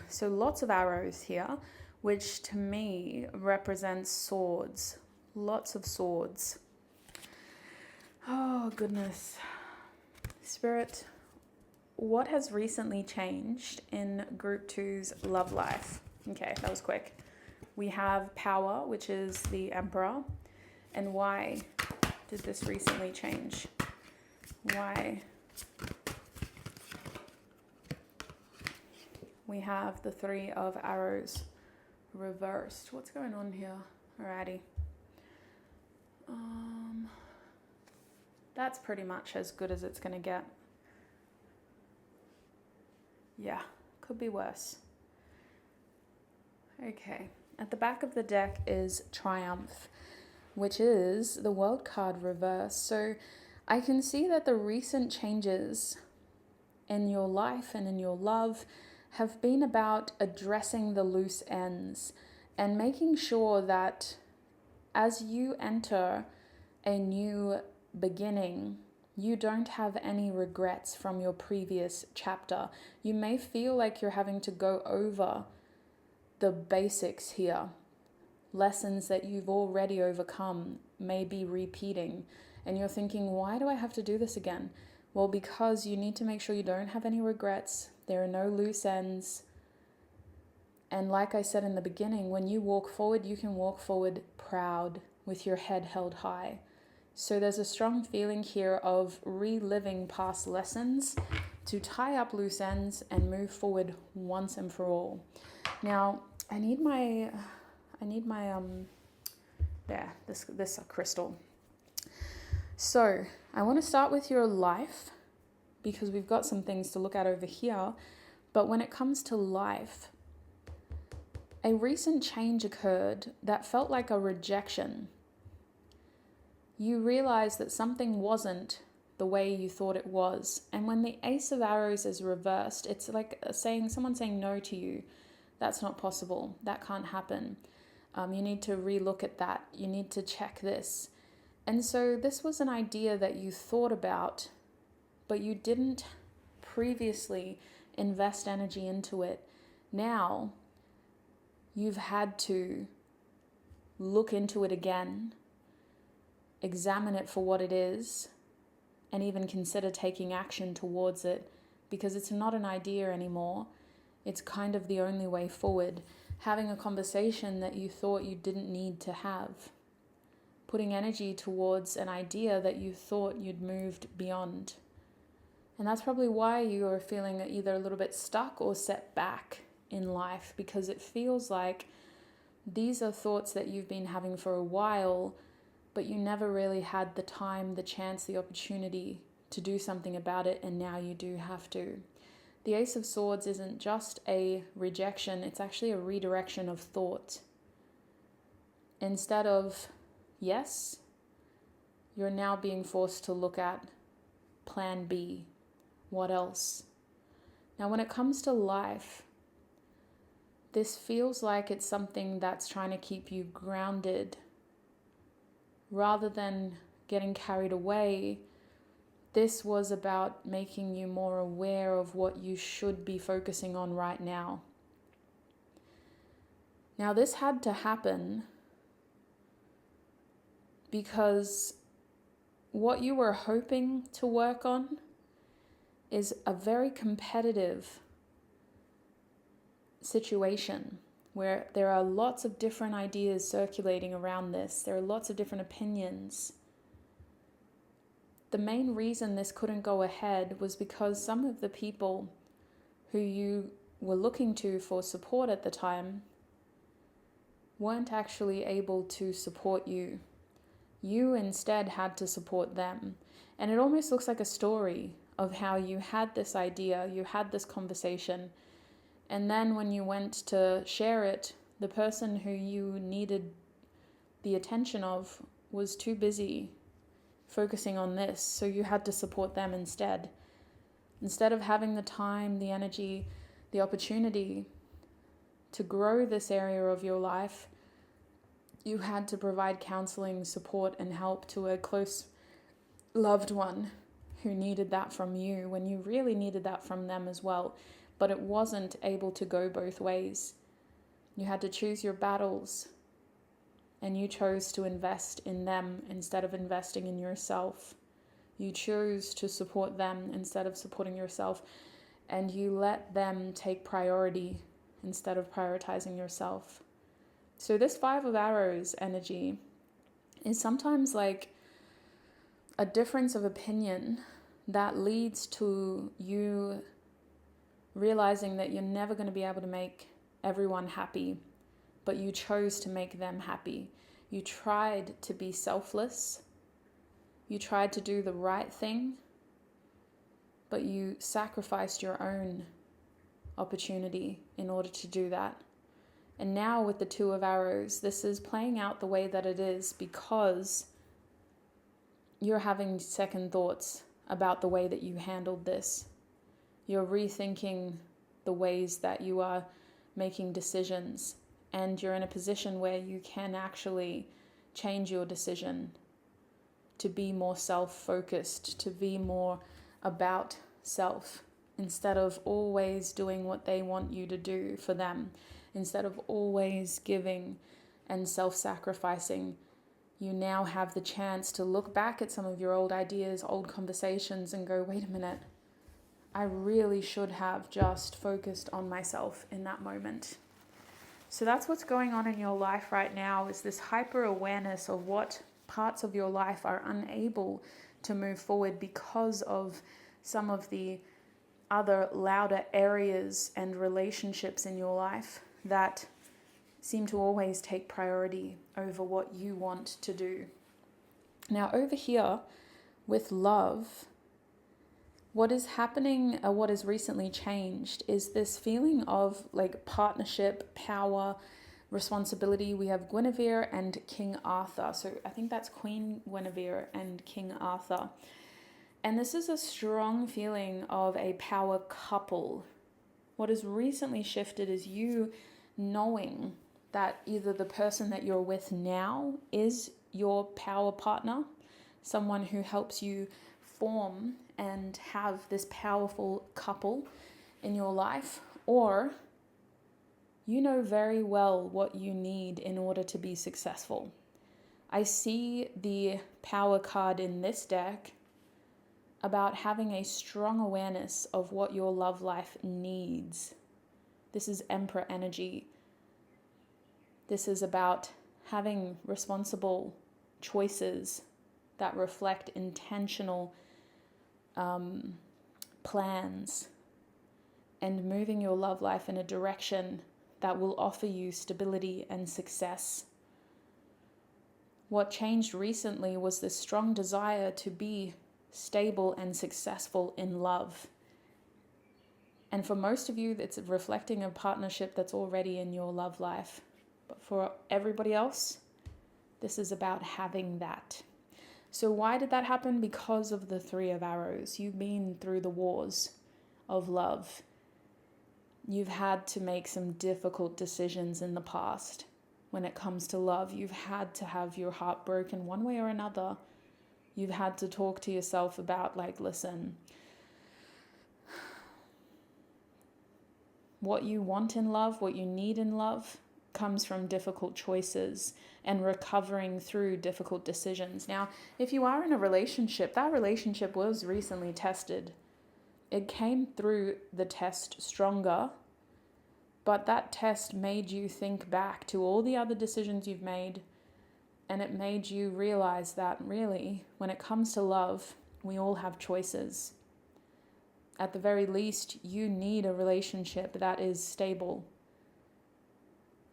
So lots of arrows here, which to me represents swords. Lots of swords. Oh, goodness. Spirit, what has recently changed in group 2's love life? Okay, that was quick. We have Power, which is the Emperor. And why did this recently change? Why? We have the 3 of Arrows reversed. What's going on here? Alrighty. That's pretty much as good as it's going to get. Yeah, could be worse. Okay, at the back of the deck is Triumph, which is the World card reverse. So I can see that the recent changes in your life and in your love have been about addressing the loose ends and making sure that as you enter a new beginning, you don't have any regrets from your previous chapter. You may feel like you're having to go over the basics here. Lessons that you've already overcome may be repeating, and you're thinking, why do I have to do this again? Well, because you need to make sure you don't have any regrets. There are no loose ends. And like I said in the beginning, when you walk forward, you can walk forward proud with your head held high. So there's a strong feeling here of reliving past lessons to tie up loose ends and move forward once and for all. Now, I need my this crystal. So I want to start with your life because we've got some things to look at over here. But when it comes to life, a recent change occurred that felt like a rejection. You realize that something wasn't the way you thought it was. And when the Ace of Arrows is reversed, it's like someone saying no to you. That's not possible. That can't happen. You need to relook at that. You need to check this. And so this was an idea that you thought about, but you didn't previously invest energy into it. Now, you've had to look into it again, examine it for what it is, and even consider taking action towards it, because it's not an idea anymore. It's kind of the only way forward. Having a conversation that you thought you didn't need to have. Putting energy towards an idea that you thought you'd moved beyond. And that's probably why you are feeling either a little bit stuck or set back in life, because it feels like these are thoughts that you've been having for a while, but you never really had the time, the chance, the opportunity to do something about it, and now you do have to. The Ace of Swords isn't just a rejection, it's actually a redirection of thought. Instead of yes, you're now being forced to look at plan B. What else? Now, when it comes to life, this feels like it's something that's trying to keep you grounded. Rather than getting carried away, this was about making you more aware of what you should be focusing on right now. Now, this had to happen because what you were hoping to work on is a very competitive situation where there are lots of different ideas circulating around this. There are lots of different opinions. The main reason this couldn't go ahead was because some of the people who you were looking to for support at the time weren't actually able to support you. You instead had to support them. And it almost looks like a story of how you had this idea, you had this conversation, and then when you went to share it, the person who you needed the attention of was too busy focusing on this, so you had to support them instead. Instead of having the time, the energy, the opportunity to grow this area of your life, you had to provide counseling, support, and help to a close loved one who needed that from you when you really needed that from them as well. But it wasn't able to go both ways. You had to choose your battles, and you chose to invest in them instead of investing in yourself. You chose to support them instead of supporting yourself, and you let them take priority instead of prioritizing yourself. So this Five of Arrows energy is sometimes like a difference of opinion that leads to you realizing that you're never going to be able to make everyone happy, but you chose to make them happy. You tried to be selfless. You tried to do the right thing, but you sacrificed your own opportunity in order to do that. And now with the Two of Arrows, this is playing out the way that it is because you're having second thoughts about the way that you handled this. You're rethinking the ways that you are making decisions, and you're in a position where you can actually change your decision to be more self-focused, to be more about self, instead of always doing what they want you to do for them. Instead of always giving and self-sacrificing, you now have the chance to look back at some of your old ideas, old conversations, and go, wait a minute, I really should have just focused on myself in that moment. So that's what's going on in your life right now, is this hyper awareness of what parts of your life are unable to move forward because of some of the other louder areas and relationships in your life that seem to always take priority over what you want to do. Now over here with love, what is happening, what has recently changed, is this feeling of like partnership, power, responsibility. We have Guinevere and King Arthur. So I think that's Queen Guinevere and King Arthur. And this is a strong feeling of a power couple. What has recently shifted is you knowing that either the person that you're with now is your power partner, someone who helps you form and have this powerful couple in your life, or you know very well what you need in order to be successful. I see the power card in this deck about having a strong awareness of what your love life needs. This is Emperor energy. This is about having responsible choices that reflect intentional plans and moving your love life in a direction that will offer you stability and success. What changed recently was this strong desire to be stable and successful in love. And for most of you, it's reflecting a partnership that's already in your love life. But for everybody else, this is about having that. So why did that happen? Because of the Three of Arrows. You've been through the wars of love. You've had to make some difficult decisions in the past. When it comes to love, you've had to have your heart broken one way or another. You've had to talk to yourself about, like, listen, what you want in love, what you need in love, comes from difficult choices and recovering through difficult decisions. Now, if you are in a relationship, that relationship was recently tested. It came through the test stronger, but that test made you think back to all the other decisions you've made, and it made you realize that really, when it comes to love, we all have choices. At the very least, you need a relationship that is stable,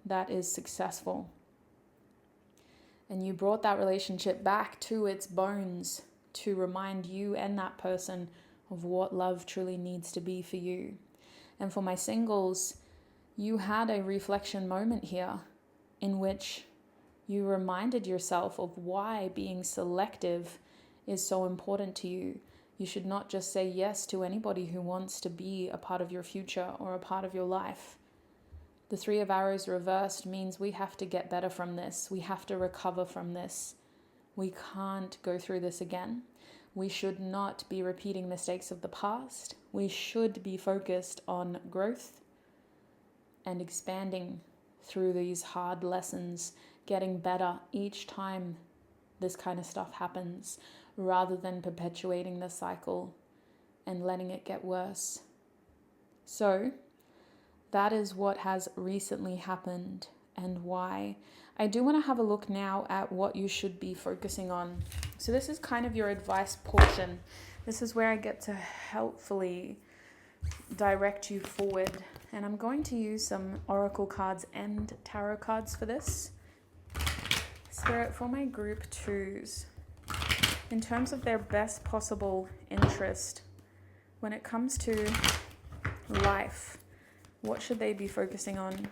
that is successful. And you brought that relationship back to its bones to remind you and that person of what love truly needs to be for you. And for my singles, you had a reflection moment here in which you reminded yourself of why being selective is so important to you. You should not just say yes to anybody who wants to be a part of your future or a part of your life. The Three of Arrows reversed means we have to get better from this. We have to recover from this. We can't go through this again. We should not be repeating mistakes of the past. We should be focused on growth and expanding through these hard lessons, getting better each time this kind of stuff happens, rather than perpetuating the cycle and letting it get worse. So that is what has recently happened and why. I do want to have a look now at what you should be focusing on. So this is kind of your advice portion. This is where I get to helpfully direct you forward. And I'm going to use some oracle cards and tarot cards for this. Spirit, for my group twos, in terms of their best possible interest when it comes to life, What should they be focusing on?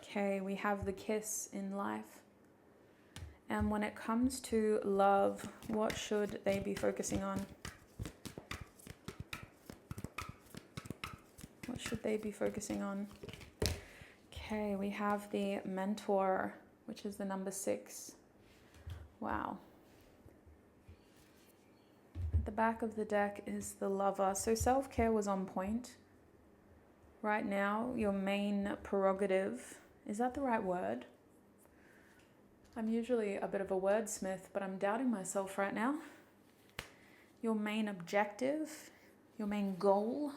Okay, we have the kiss in life. And when it comes to love, what should they be focusing on? What should they be focusing on? Okay, we have the mentor, which is the number 6. Wow. At the back of the deck is the lover. So self-care was on point. Right now, your main prerogative, is that the right word? I'm usually a bit of a wordsmith, but I'm doubting myself right now. Your main objective, your main goal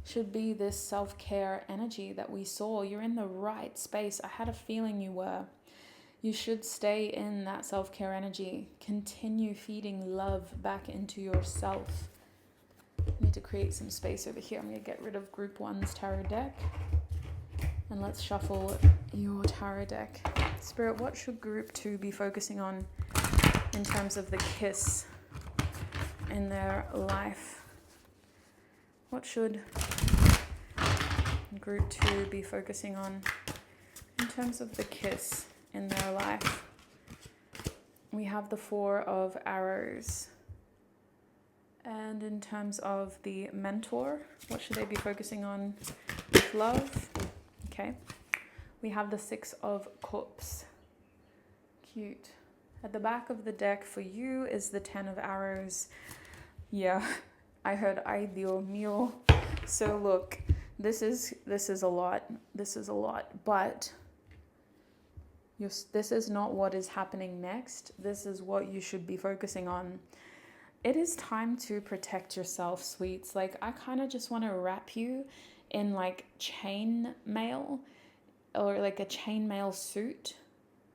should be this self-care energy that we saw. You're in the right space. I had a feeling you were. You should stay in that self-care energy. Continue feeding love back into yourself. I need to create some space over here. I'm going to get rid of Group 1's tarot deck. And let's shuffle your tarot deck. Spirit, what should Group 2 be focusing on in terms of the kiss in their life? What should Group 2 be focusing on in terms of the kiss in their life? We have the 4 of Arrows. And in terms of the mentor, what should they be focusing on with love? Okay. We have the 6 of Cups. Cute. At the back of the deck for you is the 10 of Arrows. Yeah, I heard ay Dios mío. So look, this is a lot. This is a lot, but this is not what is happening next. This is what you should be focusing on. It is time to protect yourself, sweets. Like, I kind of just want to wrap you in like chain mail or like a chain mail suit,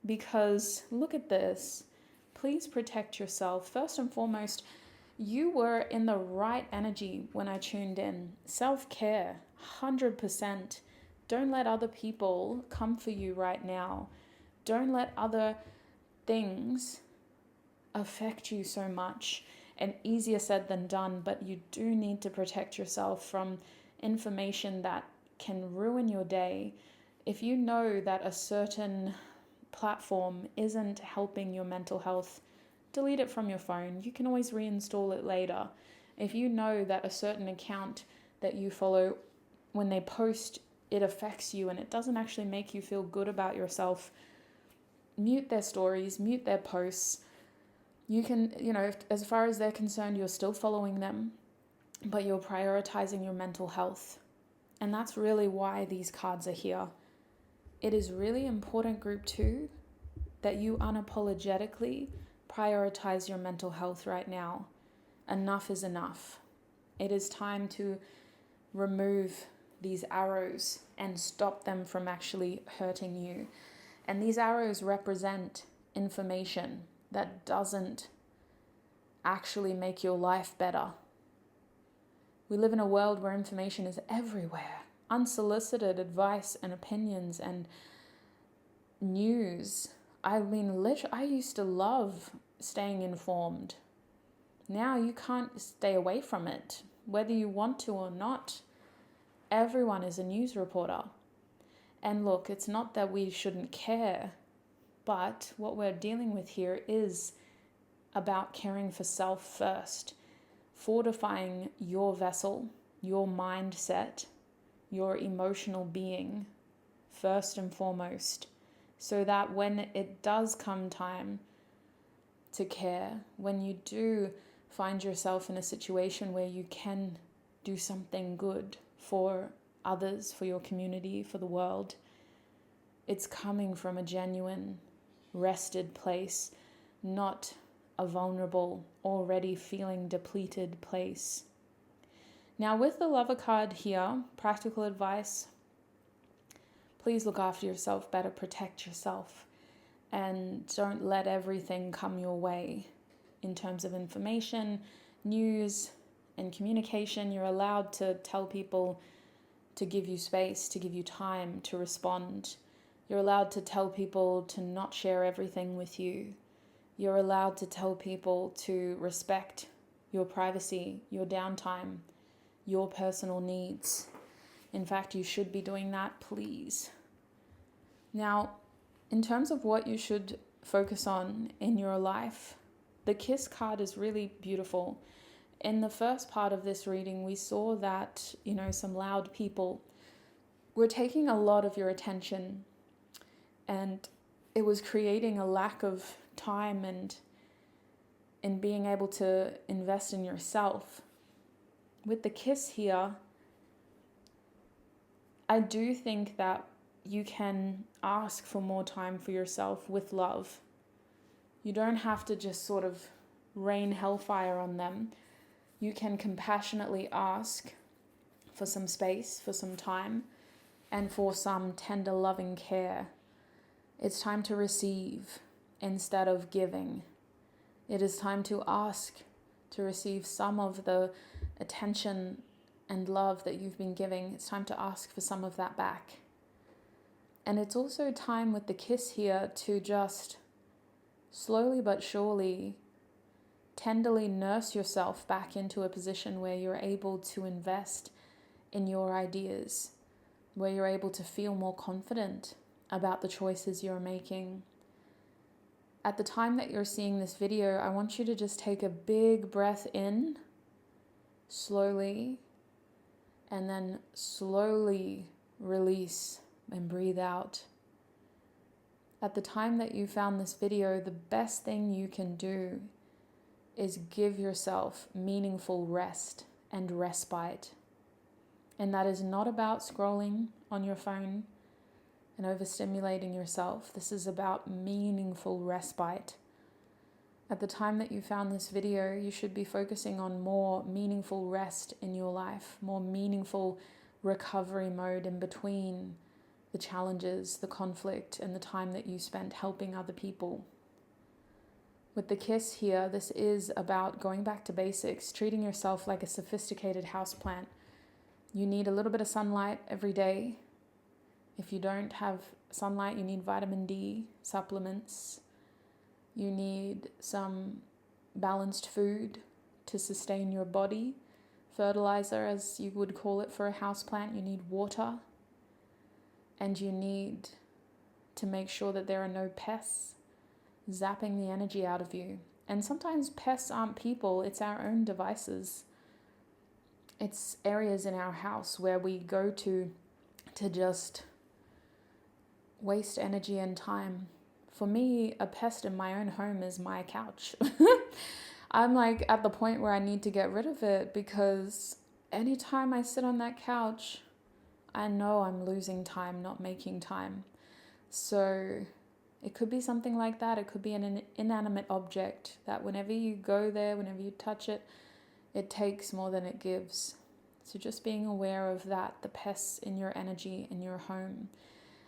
because look at this. Please protect yourself. First and foremost, you were in the right energy when I tuned in. Self-care, 100%. Don't let other people come for you right now. Don't let other things affect you so much. And easier said than done, but you do need to protect yourself from information that can ruin your day. If you know that a certain platform isn't helping your mental health, delete it from your phone. You can always reinstall it later. If you know that a certain account that you follow, when they post, it affects you and it doesn't actually make you feel good about yourself, mute their stories, mute their posts. You can, as far as they're concerned, you're still following them, but you're prioritizing your mental health. And that's really why these cards are here. It is really important, Group 2, that you unapologetically prioritize your mental health right now. Enough is enough. It is time to remove these arrows and stop them from actually hurting you. And these arrows represent information that doesn't actually make your life better. We live in a world where information is everywhere. Unsolicited advice and opinions and news. I mean, I used to love staying informed. Now you can't stay away from it, whether you want to or not. Everyone is a news reporter. And look, it's not that we shouldn't care, but what we're dealing with here is about caring for self first, fortifying your vessel, your mindset, your emotional being first and foremost, so that when it does come time to care, when you do find yourself in a situation where you can do something good for others, for your community, for the world, it's coming from a genuine, rested place, not a vulnerable, already feeling depleted place. Now with the Lover card here, practical advice, please look after yourself better, protect yourself, and don't let everything come your way in terms of information, news, and communication. You're allowed to tell people to give you space, to give you time to respond. You're allowed to tell people to not share everything with you. You're allowed to tell people to respect your privacy, your downtime, your personal needs. In fact, you should be doing that, please. Now, in terms of what you should focus on in your life, the Kiss card is really beautiful. In the first part of this reading, we saw that, some loud people were taking a lot of your attention, and it was creating a lack of time and in being able to invest in yourself. With the Kiss here, I do think that you can ask for more time for yourself with love. You don't have to just sort of rain hellfire on them. You can compassionately ask for some space, for some time, and for some tender, loving care. It's time to receive instead of giving. It is time to ask to receive some of the attention and love that you've been giving. It's time to ask for some of that back. And it's also time with the Kiss here to just slowly but surely, tenderly nurse yourself back into a position where you're able to invest in your ideas, where you're able to feel more confident about the choices you're making. At the time that you're seeing this video, I want you to just take a big breath in, slowly, and then slowly release and breathe out. At the time that you found this video, the best thing you can do is give yourself meaningful rest and respite. And that is not about scrolling on your phone and overstimulating yourself. This is about meaningful respite. At the time that you found this video, you should be focusing on more meaningful rest in your life, more meaningful recovery mode in between the challenges, the conflict, and the time that you spent helping other people. With the Kiss here, this is about going back to basics, treating yourself like a sophisticated houseplant. You need a little bit of sunlight every day. If you don't have sunlight, you need vitamin D supplements. You need some balanced food to sustain your body. Fertilizer, as you would call it for a houseplant. You need water. And you need to make sure that there are no pests zapping the energy out of you. And sometimes pests aren't people, it's our own devices. It's areas in our house where we go to just waste energy and time. For me, a pest in my own home is my couch. I'm like at the point where I need to get rid of it, because anytime I sit on that couch, I know I'm losing time, not making time. So it could be something like that. It could be an inanimate object that whenever you go there, whenever you touch it, it takes more than it gives. So just being aware of that, the pests in your energy, in your home.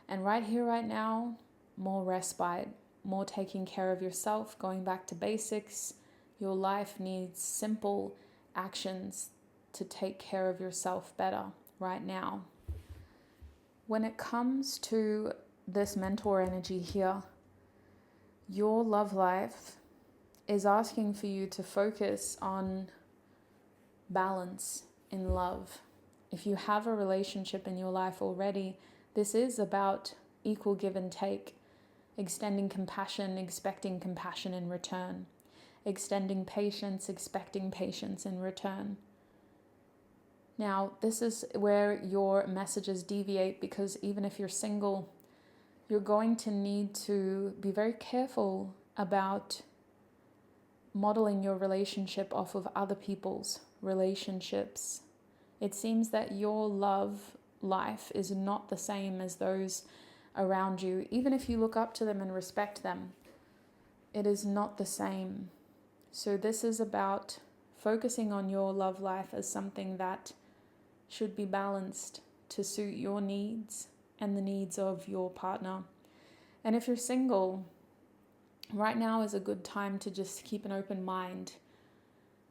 And right here, right now, more respite, more taking care of yourself, going back to basics. Your life needs simple actions to take care of yourself better right now. When it comes to this mentor energy here, your love life is asking for you to focus on balance in love. If you have a relationship in your life already, this is about equal give and take, extending compassion, expecting compassion in return, extending patience, expecting patience in return. Now, this is where your messages deviate, because even if you're single, you're going to need to be very careful about modeling your relationship off of other people's relationships. It seems that your love life is not the same as those around you. Even if you look up to them and respect them, it is not the same. So this is about focusing on your love life as something that should be balanced to suit your needs and the needs of your partner. And if you're single, right now is a good time to just keep an open mind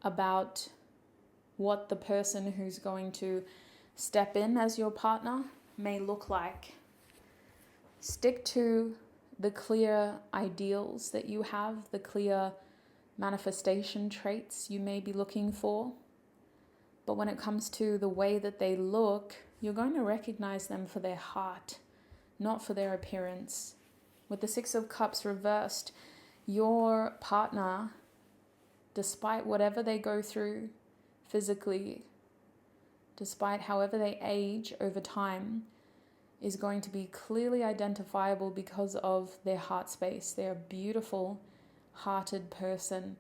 about what the person who's going to step in as your partner may look like. Stick to the clear ideals that you have, the clear manifestation traits you may be looking for. But when it comes to the way that they look, You're going to recognize them for their heart, not for their appearance. With the Six of Cups reversed, your partner, despite whatever they go through physically, despite however they age over time, is going to be clearly identifiable because of their heart space. They're a beautiful, hearted person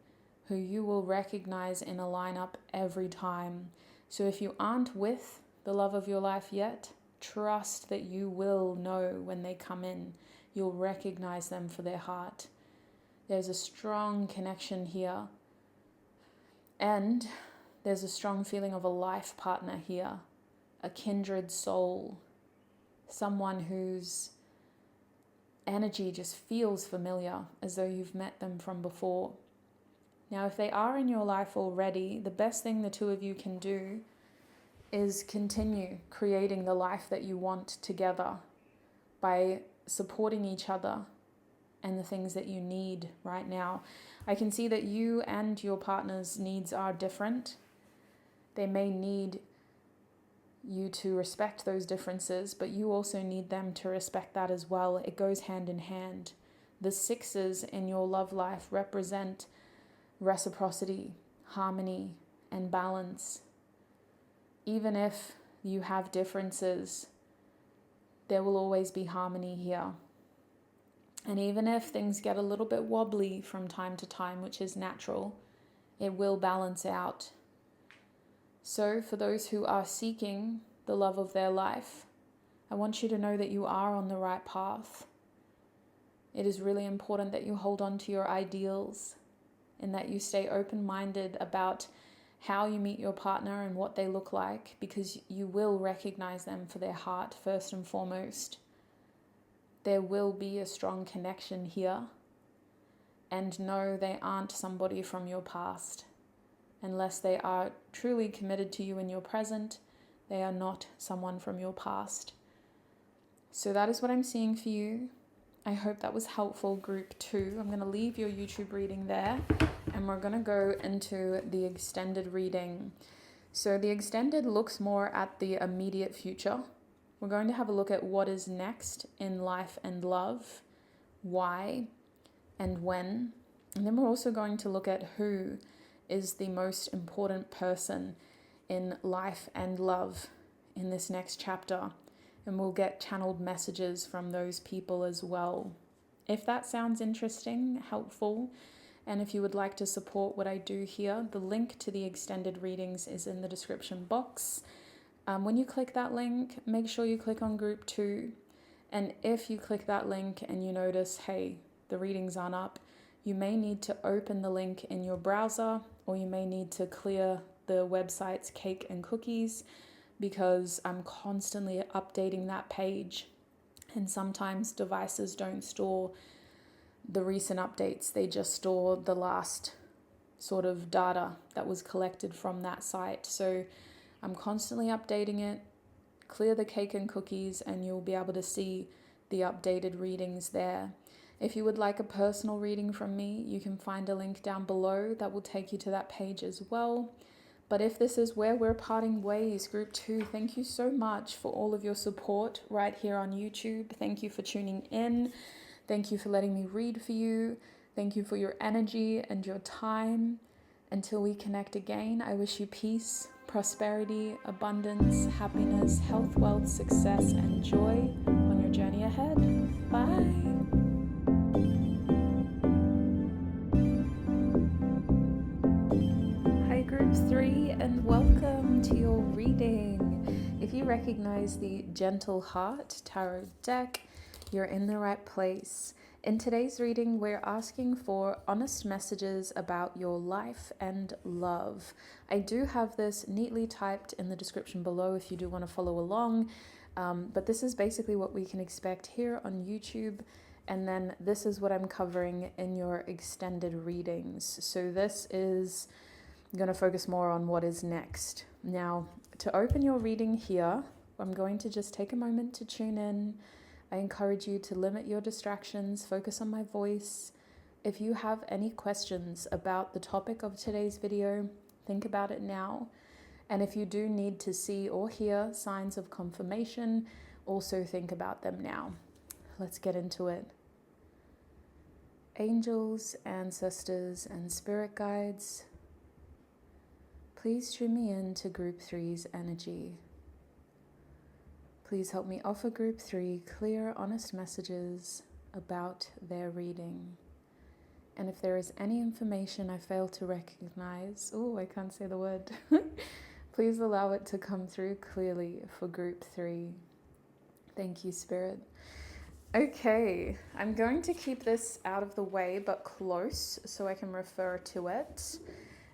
who you will recognize in a lineup every time. So if you aren't with the love of your life yet, trust that you will know when they come in. You'll recognize them for their heart. There's a strong connection here. And there's a strong feeling of a life partner here, a kindred soul, someone whose energy just feels familiar, as though you've met them from before. Now, if they are in your life already, the best thing the two of you can do is continue creating the life that you want together by supporting each other and the things that you need right now. I can see that you and your partner's needs are different. They may need you to respect those differences, but you also need them to respect that as well. It goes hand in hand. The sixes in your love life represent reciprocity, harmony, and balance. Even if you have differences, there will always be harmony here. And even if things get a little bit wobbly from time to time, which is natural, it will balance out. So for those who are seeking the love of their life, I want you to know that you are on the right path. It is really important that you hold on to your ideals and that you stay open-minded about how you meet your partner and what they look like, because you will recognize them for their heart first and foremost. There will be a strong connection here, and no, they aren't somebody from your past. Unless they are truly committed to you in your present, they are not someone from your past. So that is what I'm seeing for you. I hope that was helpful, group 2. I'm going to leave your YouTube reading there, and we're going to go into the extended reading. So the extended looks more at the immediate future. We're going to have a look at what is next in life and love, why and when. And then we're also going to look at who is the most important person in life and love in this next chapter. And we'll get channeled messages from those people as well. If that sounds interesting, helpful, and if you would like to support what I do here, the link to the extended readings is in the description box. When you click that link, make sure you click on group 2. And if you click that link and you notice, hey, the readings aren't up, you may need to open the link in your browser, or you may need to clear the website's cake and cookies, because I'm constantly updating that page. And sometimes devices don't store the recent updates. They just store the last sort of data that was collected from that site. So I'm constantly updating it. Clear the cake and cookies and you'll be able to see the updated readings there. If you would like a personal reading from me, you can find a link down below that will take you to that page as well. But if this is where we're parting ways, group 2, thank you so much for all of your support right here on YouTube. Thank you for tuning in. Thank you for letting me read for you. Thank you for your energy and your time. Until we connect again, I wish you peace, prosperity, abundance, happiness, health, wealth, success, and joy on your journey ahead. Bye. Group 3, and welcome to your reading. If you recognize the Gentle Heart Tarot deck, you're in the right place. In today's reading, we're asking for honest messages about your life and love. I do have this neatly typed in the description below if you do want to follow along, but this is basically what we can expect here on YouTube. And then this is what I'm covering in your extended readings. So this is going to focus more on what is next. Now, to open your reading here, I'm going to just take a moment to tune in. I encourage you to limit your distractions, focus on my voice. If you have any questions about the topic of today's video, think about it now. And if you do need to see or hear signs of confirmation, also think about them now. Let's get into it. Angels, ancestors, and spirit guides, please tune me in to Group 3's energy. Please help me offer Group 3 clear, honest messages about their reading. And if there is any information I fail to recognize, I can't say the word, please allow it to come through clearly for Group 3. Thank you, Spirit. Okay, I'm going to keep this out of the way but close so I can refer to it.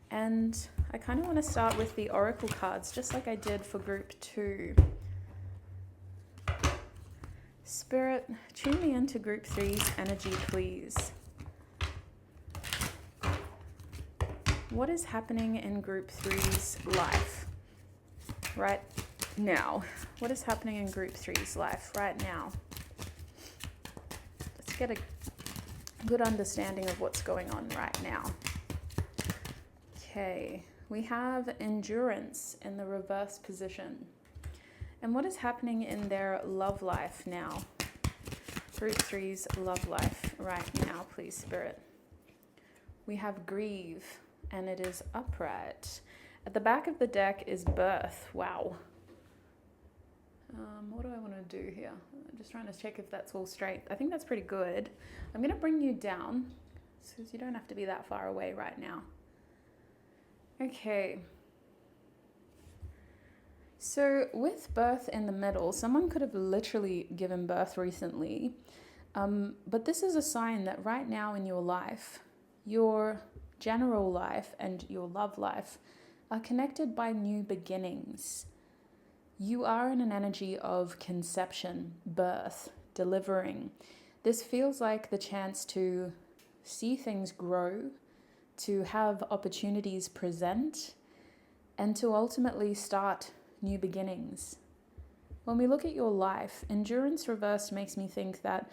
And I kind of want to start with the oracle cards, just like I did for Group 2. Spirit, tune me into Group 3's energy, please. What is happening in Group 3's life right now? What is happening in Group 3's life right now? Let's get a good understanding of what's going on right now. Okay, we have endurance in the reverse position. And what is happening in their love life now? Group 3's love life right now, please, Spirit. We have grieve, and it is upright. At the back of the deck is birth. Wow. What do I want to do here? I'm just trying to check if that's all straight. I think that's pretty good. I'm going to bring you down, so you don't have to be that far away right now. Okay. So with birth in the middle, someone could have literally given birth recently. But this is a sign that right now in your life, your general life and your love life are connected by new beginnings. You are in an energy of conception, birth, delivering. This feels like the chance to see things grow, to have opportunities present, and to ultimately start new beginnings. When we look at your life, endurance reversed makes me think that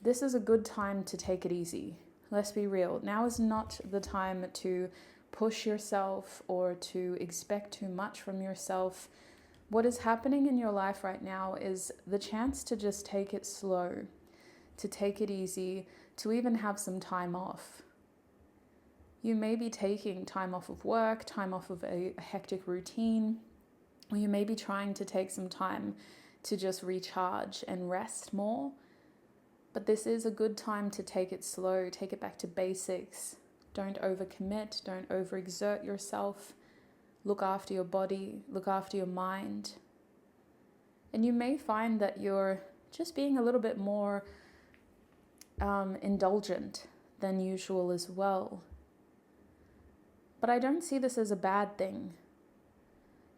this is a good time to take it easy. Let's be real. Now is not the time to push yourself or to expect too much from yourself. What is happening in your life right now is the chance to just take it slow, to take it easy, to even have some time off. You may be taking time off of work, time off of a hectic routine, or you may be trying to take some time to just recharge and rest more. But this is a good time to take it slow, take it back to basics. Don't overcommit, don't overexert yourself. Look after your body, look after your mind. And you may find that you're just being a little bit more indulgent than usual as well. But I don't see this as a bad thing.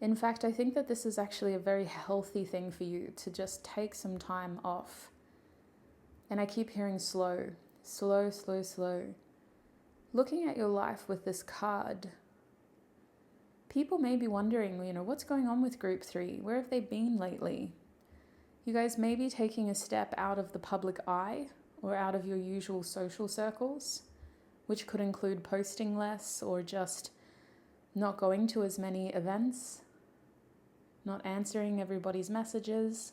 In fact, I think that this is actually a very healthy thing for you to just take some time off. And I keep hearing slow, slow, slow, slow. Looking at your life with this card, people may be wondering, what's going on with Group 3? Where have they been lately? You guys may be taking a step out of the public eye or out of your usual social circles, which could include posting less or just not going to as many events, not answering everybody's messages.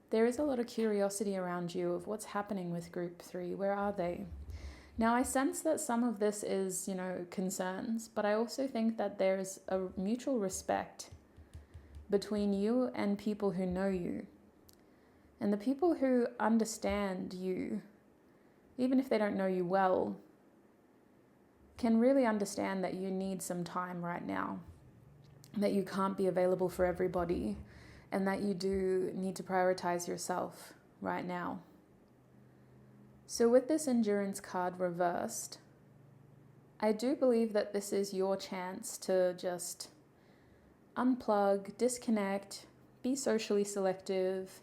There is a lot of curiosity around you of what's happening with Group 3. Where are they? Now, I sense that some of this is, concerns, but I also think that there's a mutual respect between you and people who know you. And the people who understand you, even if they don't know you well, can really understand that you need some time right now, that you can't be available for everybody, and that you do need to prioritize yourself right now. So with this endurance card reversed, I do believe that this is your chance to just unplug, disconnect, be socially selective,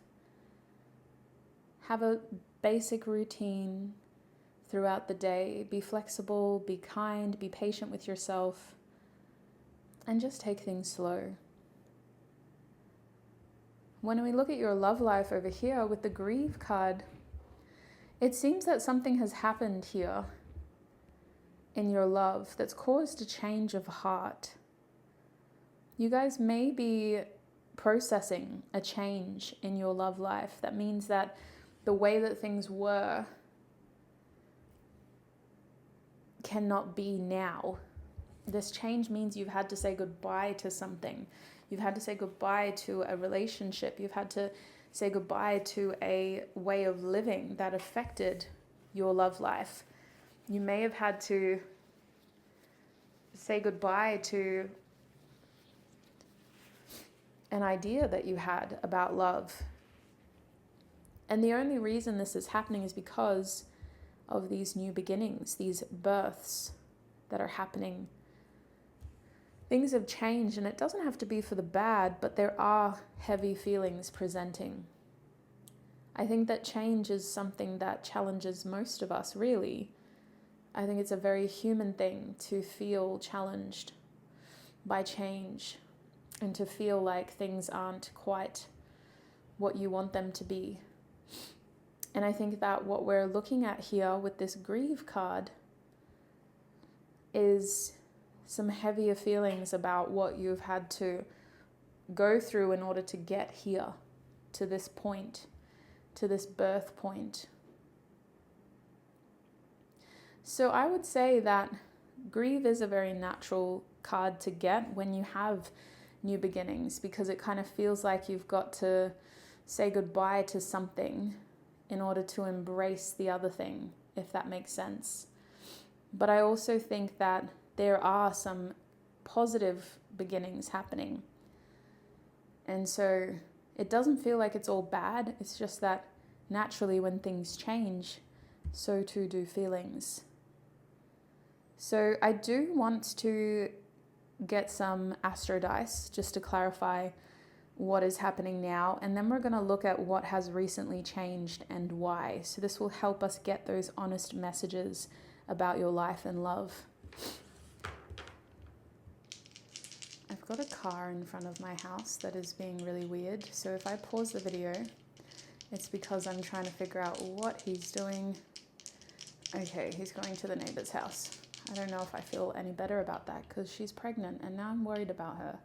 have a basic routine throughout the day, be flexible, be kind, be patient with yourself, and just take things slow. When we look at your love life over here with the grieve card, it seems that something has happened here in your love that's caused a change of heart. You guys may be processing a change in your love life. That means that the way that things were cannot be now. This change means you've had to say goodbye to something. You've had to say goodbye to a relationship. You've had to say goodbye to a way of living that affected your love life. You may have had to say goodbye to an idea that you had about love. And the only reason this is happening is because of these new beginnings, these births that are happening. Things have changed, and it doesn't have to be for the bad, but there are heavy feelings presenting. I think that change is something that challenges most of us, really. I think it's a very human thing to feel challenged by change and to feel like things aren't quite what you want them to be. And I think that what we're looking at here with this grieve card is some heavier feelings about what you've had to go through in order to get here, to this point, to this birth point. So I would say that grieve is a very natural card to get when you have new beginnings, because it kind of feels like you've got to say goodbye to something in order to embrace the other thing, if that makes sense. But I also think that there are some positive beginnings happening. And so it doesn't feel like it's all bad. It's just that naturally when things change, so too do feelings. So I do want to get some astro dice just to clarify what is happening now, and then we're going to look at what has recently changed and why. So this will help us get those honest messages about your life and love. I've got a car in front of my house that is being really weird, so if I pause the video, it's because I'm trying to figure out what he's doing. Okay, he's going to the neighbor's house. I don't know if I feel any better about that because she's pregnant and now I'm worried about her.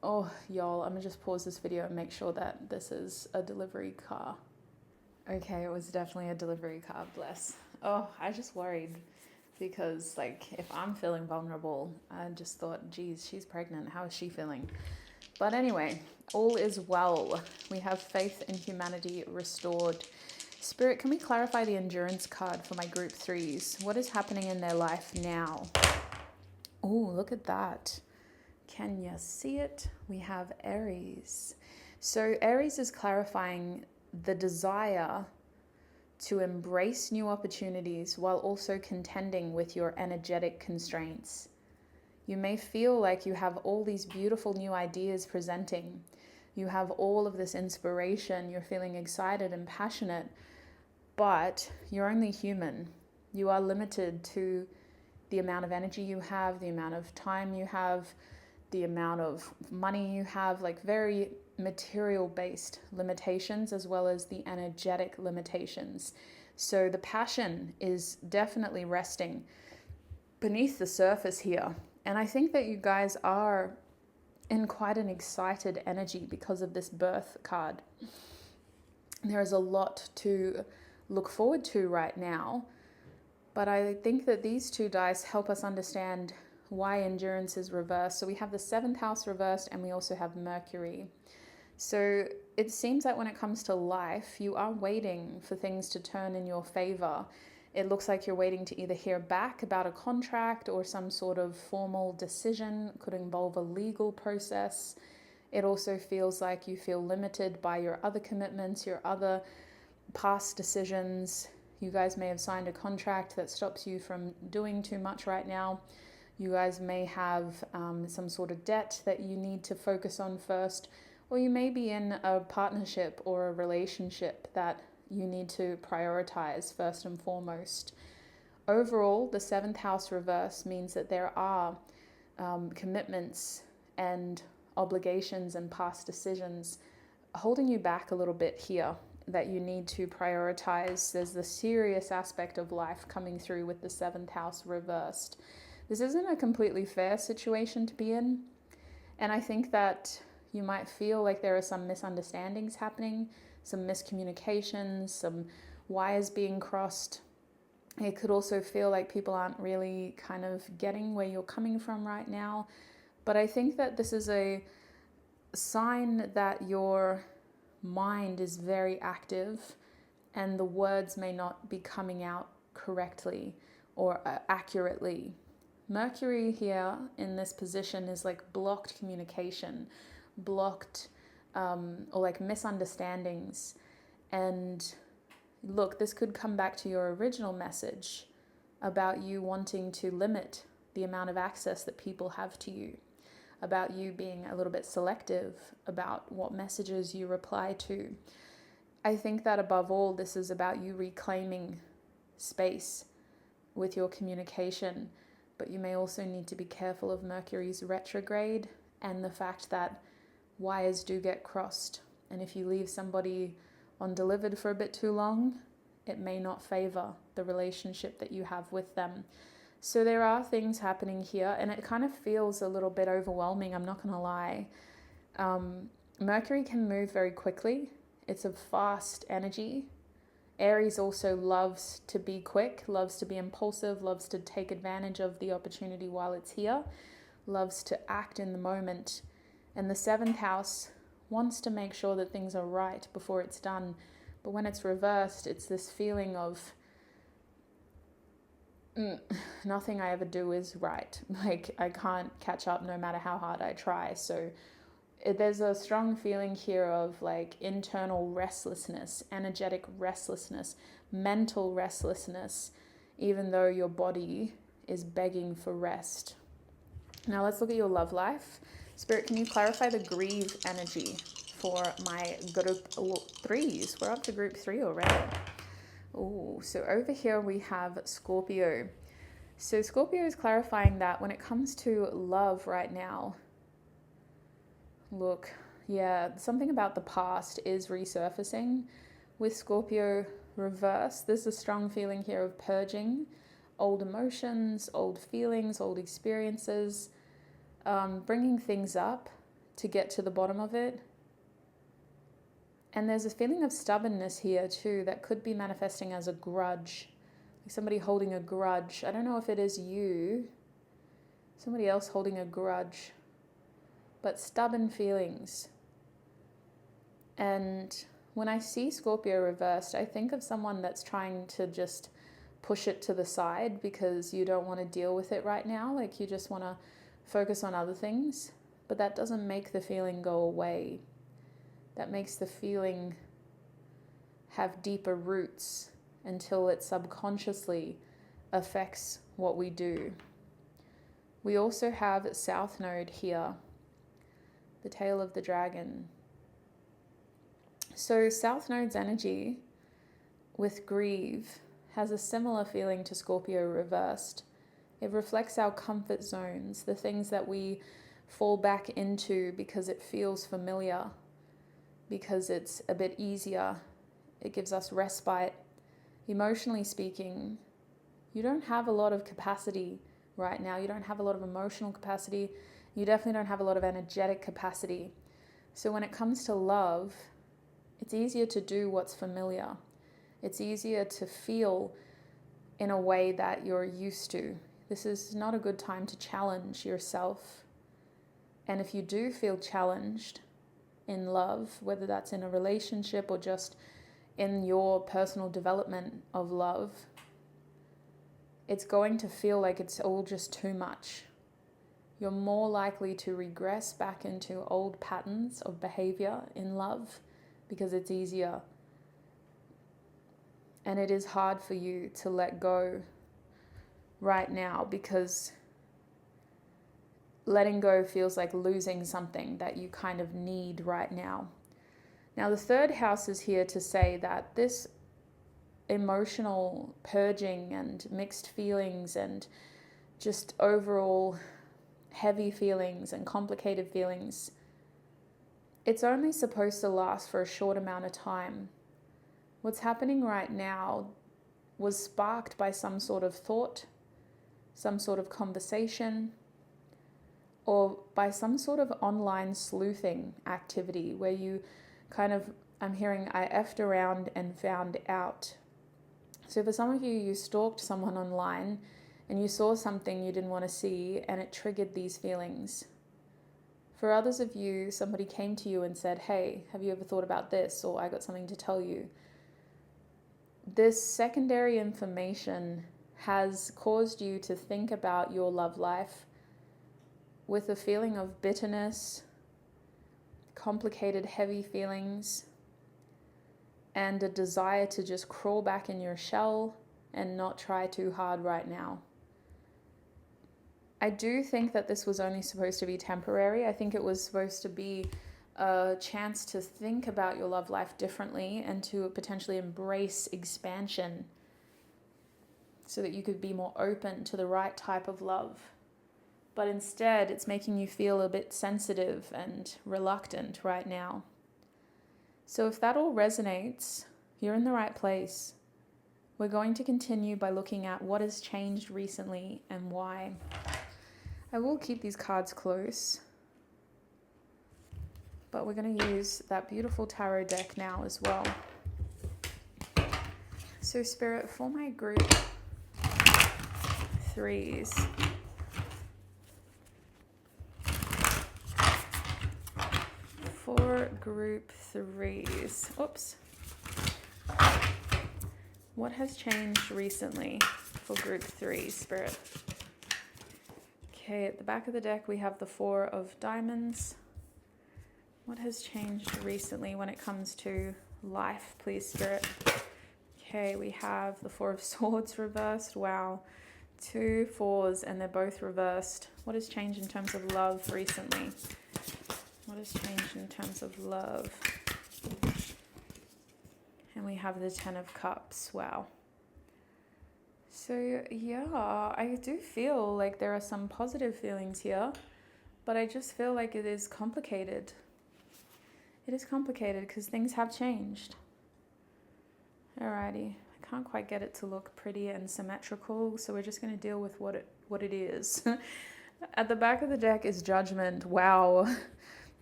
Oh, y'all, I'm gonna just pause this video and make sure that this is a delivery car. Okay, it was definitely a delivery car, bless. Oh, I just worried because, like, if I'm feeling vulnerable, I just thought, geez, she's pregnant. How is she feeling? But anyway, all is well. We have faith in humanity restored. Spirit, can we clarify the endurance card for my group 3s? What is happening in their life now? Oh, look at that. Can you see it? We have Aries. So Aries is clarifying the desire to embrace new opportunities while also contending with your energetic constraints. You may feel like you have all these beautiful new ideas presenting. You have all of this inspiration. You're feeling excited and passionate, but you're only human. You are limited to the amount of energy you have, the amount of time you have, the amount of money you have, like very material-based limitations as well as the energetic limitations. So the passion is definitely resting beneath the surface here. And I think that you guys are in quite an excited energy because of this birth card. There is a lot to look forward to right now, but I think that these two dice help us understand why endurance is reversed. So we have the 7th house reversed and we also have Mercury. So it seems that when it comes to life, you are waiting for things to turn in your favor. It looks like you're waiting to either hear back about a contract or some sort of formal decision. It could involve a legal process. It also feels like you feel limited by your other commitments, your other past decisions. You guys may have signed a contract that stops you from doing too much right now. You guys may have some sort of debt that you need to focus on first, or you may be in a partnership or a relationship that you need to prioritize first and foremost. Overall, the 7th house reverse means that there are commitments and obligations and past decisions holding you back a little bit here that you need to prioritize. There's the serious aspect of life coming through with the 7th house reversed. This isn't a completely fair situation to be in. And I think that you might feel like there are some misunderstandings happening, some miscommunications, some wires being crossed. It could also feel like people aren't really kind of getting where you're coming from right now. But I think that this is a sign that your mind is very active and the words may not be coming out correctly or accurately. Mercury here in this position is like blocked communication, blocked or like misunderstandings. And look, this could come back to your original message about you wanting to limit the amount of access that people have to you, about you being a little bit selective about what messages you reply to. I think that above all, this is about you reclaiming space with your communication, but you may also need to be careful of Mercury's retrograde and the fact that wires do get crossed. And if you leave somebody undelivered for a bit too long, it may not favor the relationship that you have with them. So there are things happening here, and it kind of feels a little bit overwhelming, I'm not going to lie. Mercury can move very quickly. It's a fast energy. Aries also loves to be quick, loves to be impulsive, loves to take advantage of the opportunity while it's here, loves to act in the moment. And the 7th house wants to make sure that things are right before it's done. But when it's reversed, it's this feeling of nothing I ever do is right. Like I can't catch up no matter how hard I try. So there's a strong feeling here of like internal restlessness, energetic restlessness, mental restlessness, even though your body is begging for rest. Now let's look at your love life. Spirit, can you clarify the grieve energy for my group 3s? We're up to group 3 already. Oh, so over here we have Scorpio. So Scorpio is clarifying that when it comes to love right now, look, yeah, something about the past is resurfacing. With Scorpio reverse, there's a strong feeling here of purging old emotions, old feelings, old experiences, bringing things up to get to the bottom of it. And there's a feeling of stubbornness here too that could be manifesting as a grudge, like somebody holding a grudge. I don't know if it is you, somebody else holding a grudge, but stubborn feelings. And when I see Scorpio reversed, I think of someone that's trying to just push it to the side because you don't want to deal with it right now. Like you just want to focus on other things, but that doesn't make the feeling go away. That makes the feeling have deeper roots until it subconsciously affects what we do. We also have South Node here, the tail of the dragon. So South Node's energy with grieve has a similar feeling to Scorpio reversed. It reflects our comfort zones, the things that we fall back into because it feels familiar, because it's a bit easier. It gives us respite. Emotionally speaking, you don't have a lot of capacity right now. You don't have a lot of emotional capacity. You definitely don't have a lot of energetic capacity. So when it comes to love, it's easier to do what's familiar. It's easier to feel in a way that you're used to. This is not a good time to challenge yourself. And if you do feel challenged in love, whether that's in a relationship or just in your personal development of love, it's going to feel like it's all just too much. You're more likely to regress back into old patterns of behavior in love because it's easier. And it is hard for you to let go right now because letting go feels like losing something that you kind of need right now. Now, the 3rd house is here to say that this emotional purging and mixed feelings and just overall heavy feelings and complicated feelings, it's only supposed to last for a short amount of time. What's happening right now was sparked by some sort of thought, some sort of conversation, or by some sort of online sleuthing activity where you kind of, I'm hearing, I effed around and found out. So for some of you, you stalked someone online and you saw something you didn't want to see and it triggered these feelings. For others of you, somebody came to you and said, hey, have you ever thought about this? Or I got something to tell you. This secondary information has caused you to think about your love life with a feeling of bitterness, complicated, heavy feelings, and a desire to just crawl back in your shell and not try too hard right now. I do think that this was only supposed to be temporary. I think it was supposed to be a chance to think about your love life differently and to potentially embrace expansion so that you could be more open to the right type of love. But instead, it's making you feel a bit sensitive and reluctant right now. So if that all resonates, you're in the right place. We're going to continue by looking at what has changed recently and why. I will keep these cards close, but we're going to use that beautiful tarot deck now as well. So Spirit, for my group threes, oops. What has changed recently for group 3, Spirit? Okay, at the back of the deck we have the 4 of Diamonds. What has changed recently when it comes to life, please, Spirit? Okay, we have the 4 of Swords reversed. Wow. 2 4s and they're both reversed. What has changed in terms of love recently? What has changed in terms of love? And we have the 10 of Cups. Wow. So yeah, I do feel like there are some positive feelings here, but I just feel like it is complicated. It is complicated because things have changed. Alrighty, I can't quite get it to look pretty and symmetrical, so we're just going to deal with what it is. At the back of the deck is Judgment. Wow.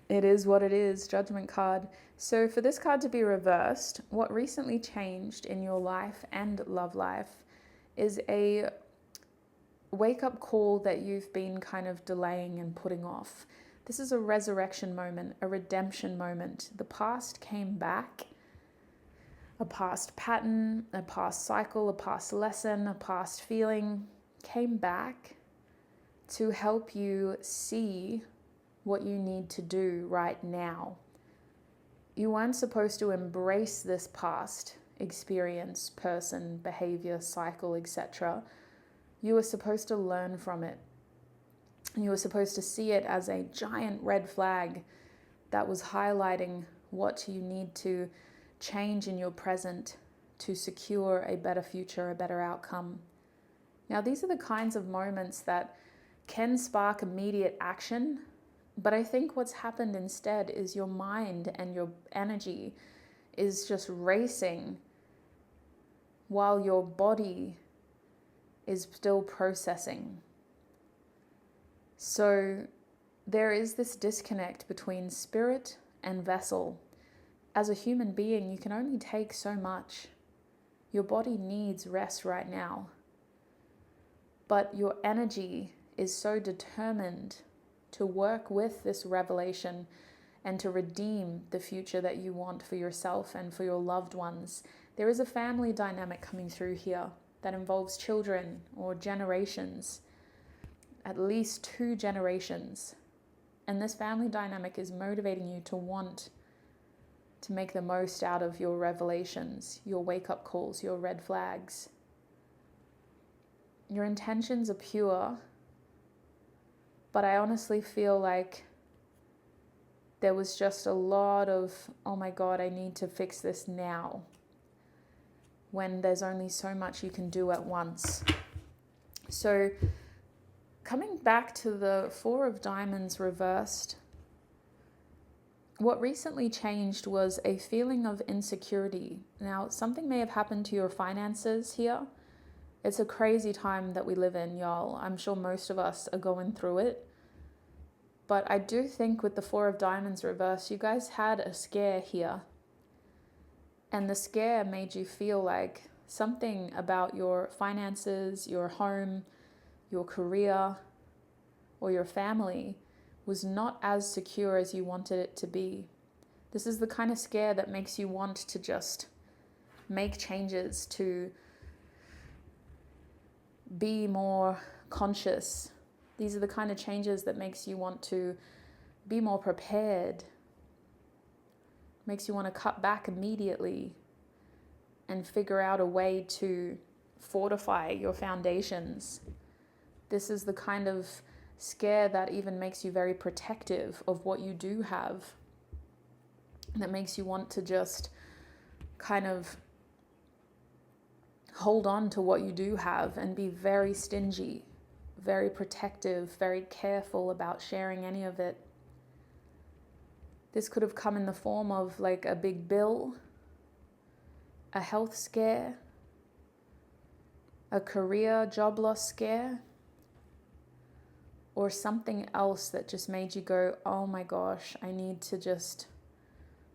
It is what it is, Judgment card. So for this card to be reversed, what recently changed in your life and love life is a wake-up call that you've been kind of delaying and putting off. This is a resurrection moment, a redemption moment. The past came back. A past pattern, a past cycle, a past lesson, a past feeling came back to help you see what you need to do right now. You weren't supposed to embrace this past experience, person, behavior, cycle, etc. You were supposed to learn from it. You were supposed to see it as a giant red flag that was highlighting what you need to change in your present to secure a better future, a better outcome. Now, these are the kinds of moments that can spark immediate action, but I think what's happened instead is your mind and your energy is just racing while your body is still processing. So there is this disconnect between spirit and vessel. As a human being, you can only take so much. Your body needs rest right now. But your energy is so determined to work with this revelation and to redeem the future that you want for yourself and for your loved ones. There is a family dynamic coming through here that involves children or generations, at least 2 generations. And this family dynamic is motivating you to want to make the most out of your revelations, your wake-up calls, your red flags. Your intentions are pure, but I honestly feel like there was just a lot of, oh my God, I need to fix this now, when there's only so much you can do at once. So coming back to the 4 of Diamonds reversed, what recently changed was a feeling of insecurity. Now, something may have happened to your finances here. It's a crazy time that we live in, y'all. I'm sure most of us are going through it. But I do think with the Four of Diamonds reversed, you guys had a scare here. And the scare made you feel like something about your finances, your home, your career, or your family was not as secure as you wanted it to be. This is the kind of scare that makes you want to just make changes, to be more conscious. These are the kind of changes that makes you want to be more prepared, makes you want to cut back immediately and figure out a way to fortify your foundations. This is the kind of scare that even makes you very protective of what you do have, that makes you want to just kind of hold on to what you do have and be very stingy, very protective, very careful about sharing any of it. This could have come in the form of like a big bill, a health scare, a career job loss scare, or something else that just made you go, oh my gosh, I need to just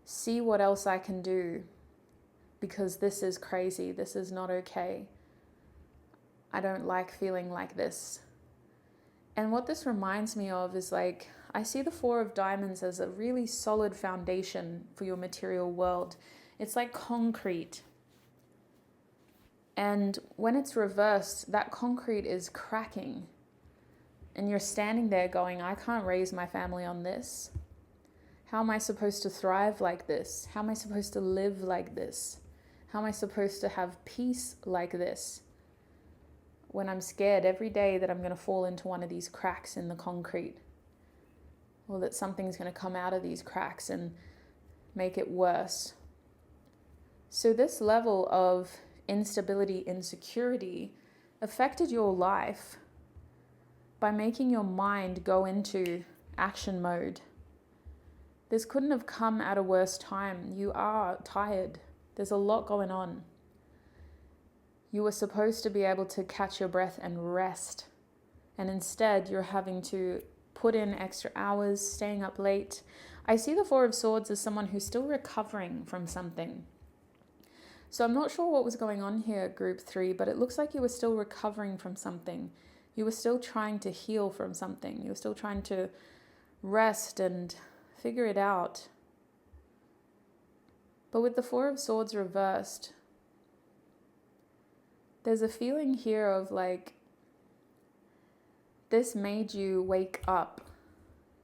see what else I can do, because this is crazy. This is not okay. I don't like feeling like this. And what this reminds me of is like, I see the Four of Diamonds as a really solid foundation for your material world. It's like concrete. And when it's reversed, that concrete is cracking. And you're standing there going, I can't raise my family on this. How am I supposed to thrive like this? How am I supposed to live like this? How am I supposed to have peace like this when I'm scared every day that I'm going to fall into one of these cracks in the concrete, or that something's going to come out of these cracks and make it worse? So this level of instability, insecurity affected your life by making your mind go into action mode. This couldn't have come at a worse time. You are tired. There's a lot going on. You were supposed to be able to catch your breath and rest. And instead, you're having to put in extra hours, staying up late. I see the Four of Swords as someone who's still recovering from something. So I'm not sure what was going on here, group 3, but it looks like you were still recovering from something. You were still trying to heal from something. You were still trying to rest and figure it out. But with the Four of Swords reversed, there's a feeling here of like, this made you wake up.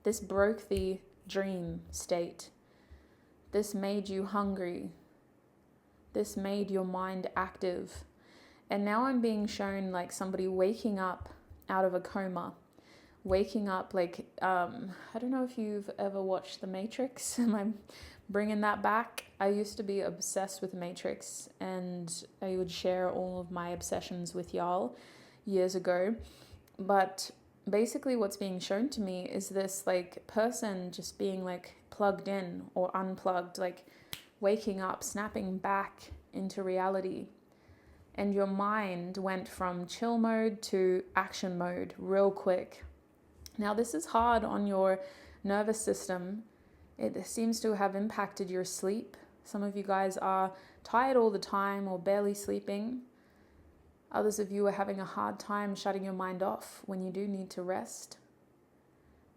This broke the dream state. This made you hungry. This made your mind active. And now I'm being shown like somebody waking up out of a coma. Waking up like, I don't know if you've ever watched The Matrix. Am I bringing that back? I used to be obsessed with Matrix, and I would share all of my obsessions with y'all years ago. But basically what's being shown to me is this like person just being like plugged in or unplugged, like waking up, snapping back into reality. And your mind went from chill mode to action mode real quick. Now, this is hard on your nervous system. It seems to have impacted your sleep. Some of you guys are tired all the time or barely sleeping. Others of you are having a hard time shutting your mind off when you do need to rest.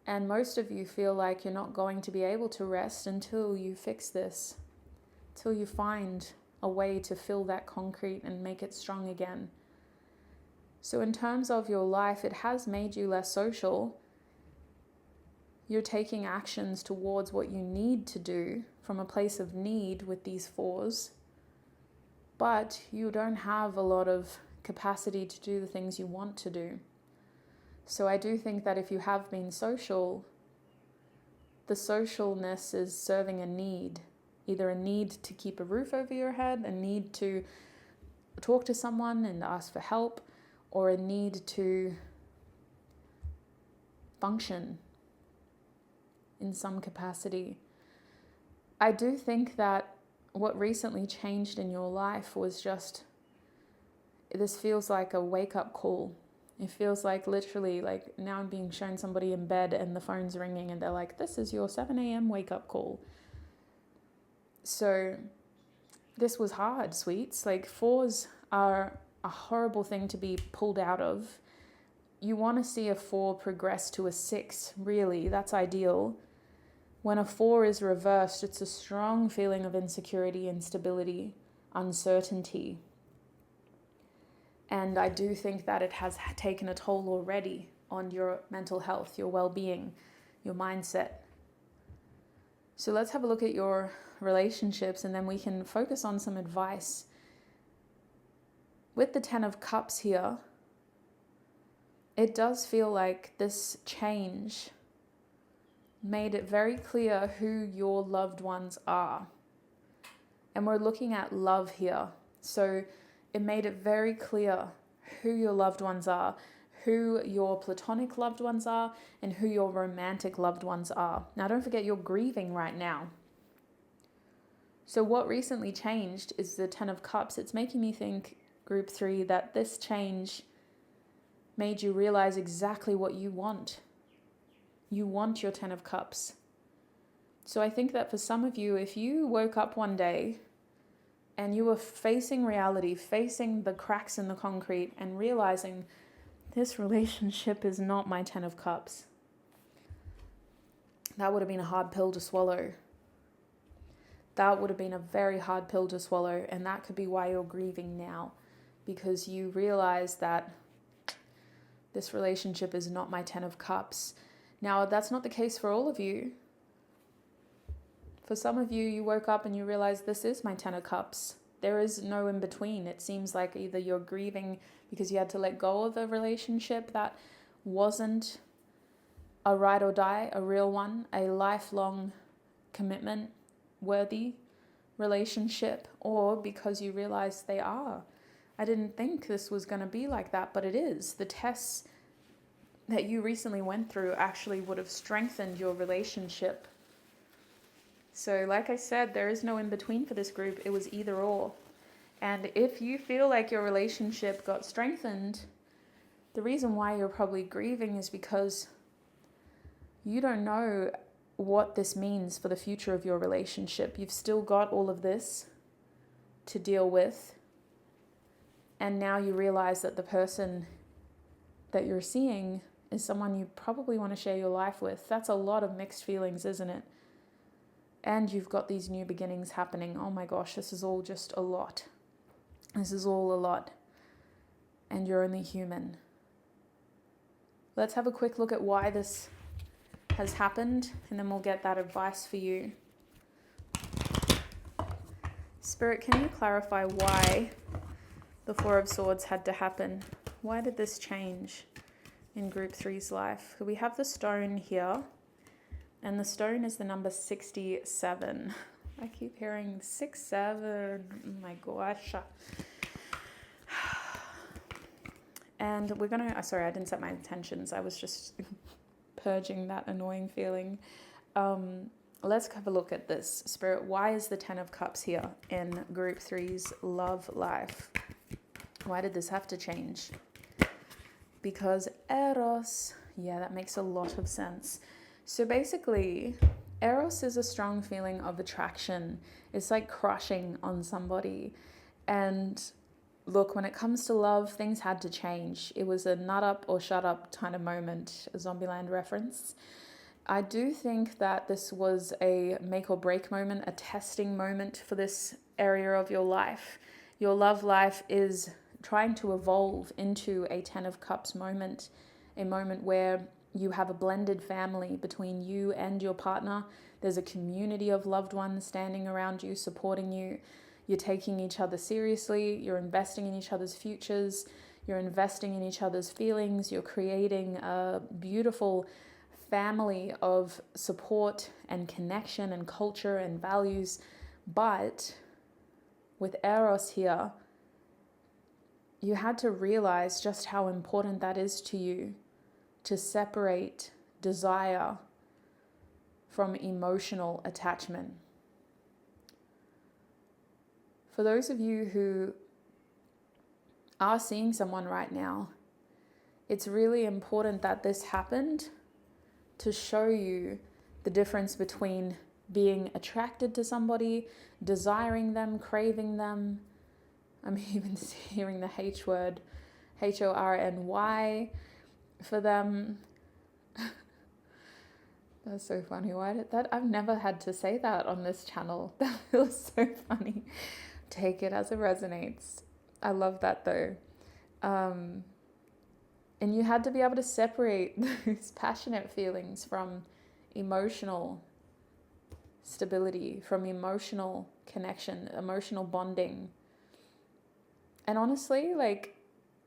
And most of you feel like you're not going to be able to rest until you fix this, till you find a way to fill that concrete and make it strong again. So in terms of your life, it has made you less social. You're taking actions towards what you need to do from a place of need with these fours, but you don't have a lot of capacity to do the things you want to do. So I do think that if you have been social, the socialness is serving a need, either a need to keep a roof over your head, a need to talk to someone and ask for help, or a need to function in some capacity. I do think that what recently changed in your life was just, this feels like a wake-up call. It feels like literally like now I'm being shown somebody in bed and the phone's ringing and they're like, this is your 7 a.m. wake up call. So this was hard, sweets. Like 4s are a horrible thing to be pulled out of. You want to see a 4 progress to a 6, really. That's ideal. When a 4 is reversed, it's a strong feeling of insecurity, instability, uncertainty. And I do think that it has taken a toll already on your mental health, your well-being, your mindset. So let's have a look at your relationships and then we can focus on some advice. With the 10 of Cups here, it does feel like this change made it very clear who your loved ones are. And we're looking at love here. So it made it very clear who your loved ones are, who your platonic loved ones are, and who your romantic loved ones are. Now, don't forget you're grieving right now. So what recently changed is the 10 of Cups. It's making me think, group 3, that this change made you realize exactly what you want. You want your 10 of Cups. So I think that for some of you, if you woke up one day and you were facing reality, facing the cracks in the concrete and realizing this relationship is not my 10 of Cups, that would have been a hard pill to swallow. That would have been a very hard pill to swallow, and that could be why you're grieving now, because you realize that this relationship is not my 10 of Cups. Now, that's not the case for all of you. For some of you, you woke up and you realize this is my 10 of Cups. There is no in between. It seems like either you're grieving because you had to let go of a relationship that wasn't a ride or die, a real one, a lifelong commitment worthy relationship, or because you realize they are. I didn't think this was going to be like that, but it is. The tests that you recently went through actually would have strengthened your relationship. So like I said, there is no in between for this group. It was either or. And if you feel like your relationship got strengthened, the reason why you're probably grieving is because you don't know what this means for the future of your relationship. You've still got all of this to deal with. And now you realize that the person that you're seeing is someone you probably want to share your life with. That's a lot of mixed feelings, isn't it? And you've got these new beginnings happening. Oh my gosh, this is all just a lot. This is all a lot. And you're only human. Let's have a quick look at why this has happened, and then we'll get that advice for you. Spirit, can you clarify why the 4 of Swords had to happen? Why did this change in group 3's life? We have the stone here, and the stone is the number 67. I keep hearing 67. Oh my gosh. And we're gonna, sorry, I didn't set my intentions. I was just purging that annoying feeling. Let's have a look at this. Spirit, why is the 10 of Cups here in group 3's love life? Why did this have to change? Because Eros, yeah, that makes a lot of sense. So basically, Eros is a strong feeling of attraction. It's like crushing on somebody. And look, when it comes to love, things had to change. It was a nut up or shut up kind of moment, a Zombieland reference. I do think that this was a make or break moment, a testing moment for this area of your life. Your love life is trying to evolve into a 10 of Cups moment, a moment where you have a blended family between you and your partner. There's a community of loved ones standing around you, supporting you. You're taking each other seriously. You're investing in each other's futures. You're investing in each other's feelings. You're creating a beautiful family of support and connection and culture and values. But with Eros here, you had to realize just how important that is to you, to separate desire from emotional attachment. For those of you who are seeing someone right now It's really important that this happened to show you the difference between being attracted to somebody, desiring them, craving them. I'm even hearing the H word, HORNY for them. That's so funny. Why did that? I've never had to say that on this channel. That feels so funny. Take it as it resonates. I love that though. And you had to be able to separate those passionate feelings from emotional stability, from emotional connection, emotional bonding. And honestly, like,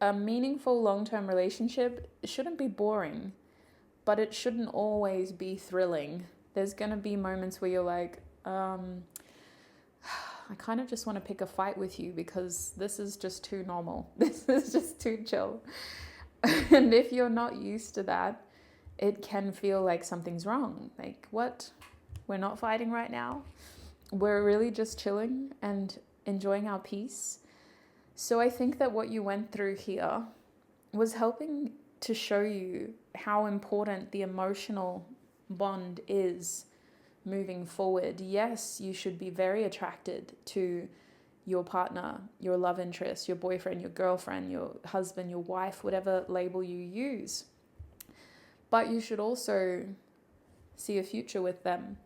a meaningful long-term relationship shouldn't be boring, but it shouldn't always be thrilling. There's going to be moments where you're like, I kind of just want to pick a fight with you because this is just too normal. This is just too chill. And if you're not used to that, it can feel like something's wrong. Like, what? We're not fighting right now. We're really just chilling and enjoying our peace. So I think that what you went through here was helping to show you how important the emotional bond is moving forward. Yes, you should be very attracted to your partner, your love interest, your boyfriend, your girlfriend, your husband, your wife, whatever label you use. But you should also see a future with them.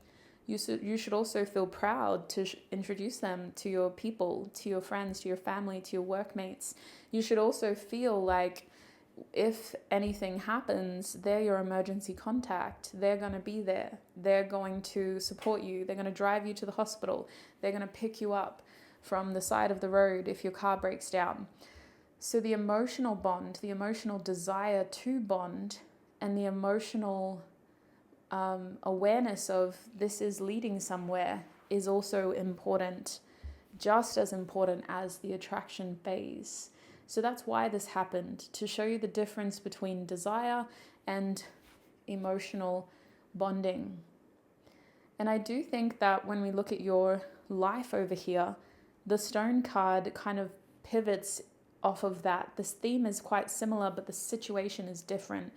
You should also feel proud to introduce them to your people, to your friends, to your family, to your workmates. You should also feel like if anything happens, they're your emergency contact. They're going to be there. They're going to support you. They're going to drive you to the hospital. They're going to pick you up from the side of the road if your car breaks down. So the emotional bond, the emotional desire to bond, and the emotional awareness of this is leading somewhere is also important, just as important as the attraction phase. So that's why this happened, to show you the difference between desire and emotional bonding. And I do think that when we look at your life over here, the stone card kind of pivots off of that. This theme is quite similar, but the situation is different.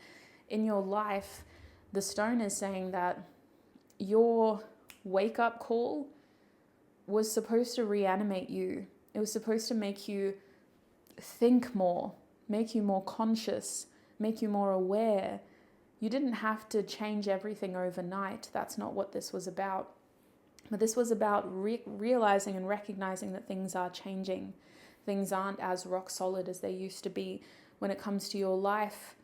In your life, the stone is saying that your wake-up call was supposed to reanimate you. It was supposed to make you think more, make you more conscious, make you more aware. You didn't have to change everything overnight. That's not what this was about. But this was about realizing and recognizing that things are changing. Things aren't as rock solid as they used to be. When it comes to your life,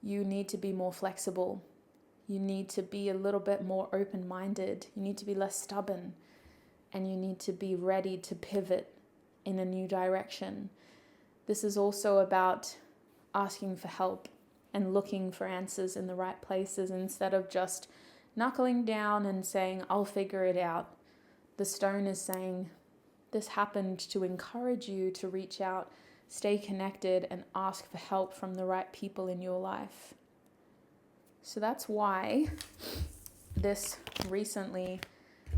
you need to be more flexible. You need to be a little bit more open-minded. You need to be less stubborn. And you need to be ready to pivot in a new direction. This is also about asking for help and looking for answers in the right places instead of just knuckling down and saying, I'll figure it out. The stone is saying, this happened to encourage you to reach out, stay connected, and ask for help from the right people in your life. So that's why this recently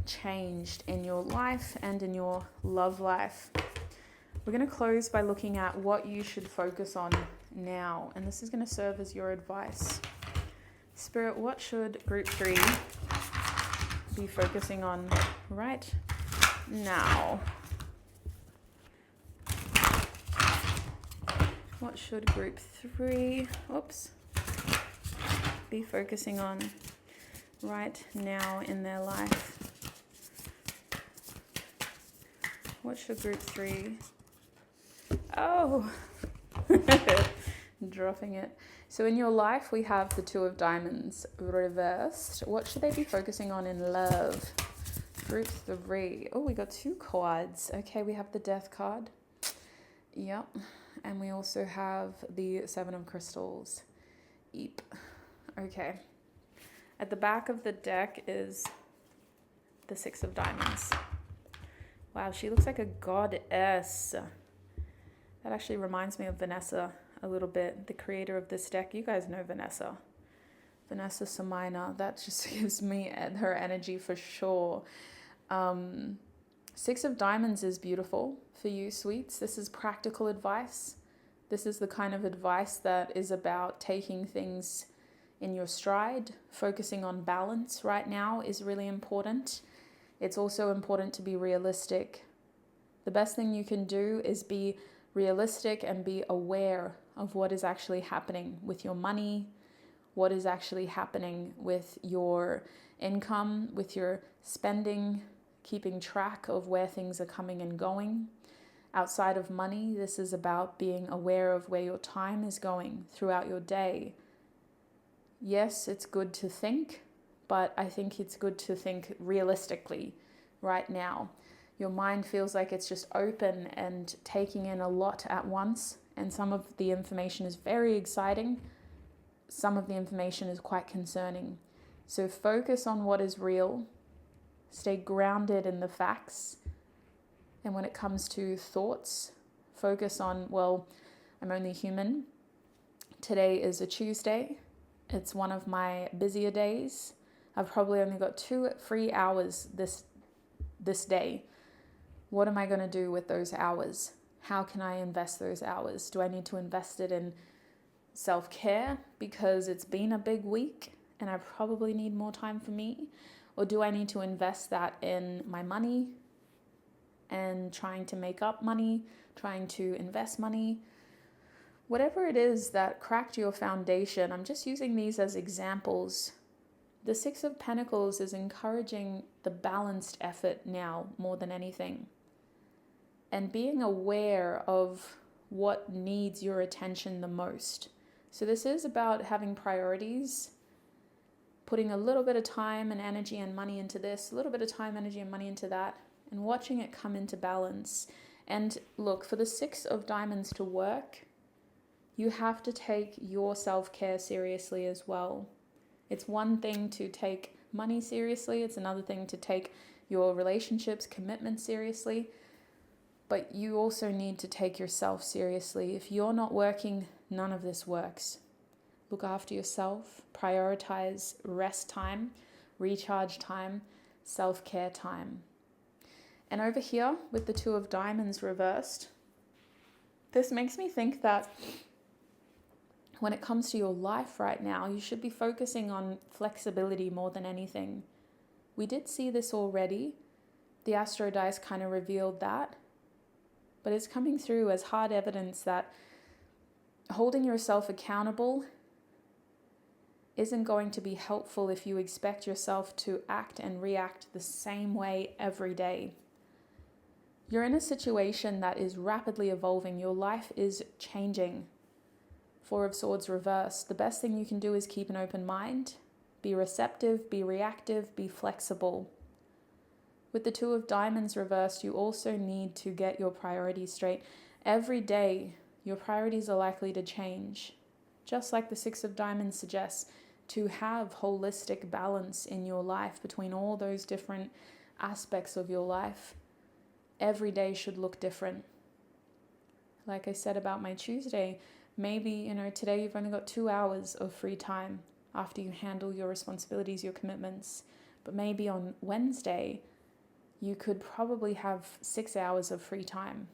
changed in your life and in your love life. We're going to close by looking at what you should focus on now. And this is going to serve as your advice. Spirit, what should group 3 be focusing on right now? What should group 3, be focusing on right now in their life? What should group 3? Oh, dropping it. So in your life, we have the 2 of diamonds reversed. What should they be focusing on in love? Group 3. Oh, we got 2 cards. Okay, we have the death card. Yep. And we also have the 7 of crystals. Eep. Okay. At the back of the deck is the 6 of diamonds. Wow, she looks like a goddess. That actually reminds me of Vanessa a little bit, the creator of this deck. You guys know Vanessa. Vanessa Samina. That just gives me her energy for sure. 6 of diamonds is beautiful for you, sweets. This is practical advice. This is the kind of advice that is about taking things in your stride. Focusing on balance right now is really important. It's also important to be realistic. The best thing you can do is be realistic and be aware of what is actually happening with your money, what is actually happening with your income, with your spending, keeping track of where things are coming and going. Outside of money, this is about being aware of where your time is going throughout your day. Yes, it's good to think, but I think it's good to think realistically right now. Your mind feels like it's just open and taking in a lot at once, and some of the information is very exciting. Some of the information is quite concerning. So focus on what is real. Stay grounded in the facts. And when it comes to thoughts, focus on, well, I'm only human. Today is a Tuesday. It's one of my busier days. I've probably only got 2 free hours this day. What am I going to do with those hours? How can I invest those hours? Do I need to invest it in self-care because it's been a big week and I probably need more time for me? Or do I need to invest that in my money and trying to make up money, trying to invest money? Whatever it is that cracked your foundation, I'm just using these as examples. The Six of Pentacles is encouraging the balanced effort now more than anything. And being aware of what needs your attention the most. So this is about having priorities, putting a little bit of time and energy and money into this, a little bit of time, energy and money into that, and watching it come into balance. And look, for the Six of Diamonds to work, you have to take your self-care seriously as well. It's one thing to take money seriously. It's another thing to take your relationships, commitments seriously. But you also need to take yourself seriously. If you're not working, none of this works. Look after yourself. Prioritize rest time, recharge time, self-care time. And over here with the Two of Diamonds reversed, this makes me think that when it comes to your life right now, you should be focusing on flexibility more than anything. We did see this already. The Astro Dice kind of revealed that. But it's coming through as hard evidence that holding yourself accountable isn't going to be helpful if you expect yourself to act and react the same way every day. You're in a situation that is rapidly evolving. Your life is changing. Four of Swords reversed. The best thing you can do is keep an open mind, be receptive, be reactive, be flexible. With the Two of Diamonds reversed, you also need to get your priorities straight. Every day, your priorities are likely to change. Just like the Six of Diamonds suggests, to have holistic balance in your life between all those different aspects of your life, every day should look different. Like I said about my Tuesday, maybe, today you've only got 2 hours of free time after you handle your responsibilities, your commitments. But maybe on Wednesday, you could probably have 6 hours of free time.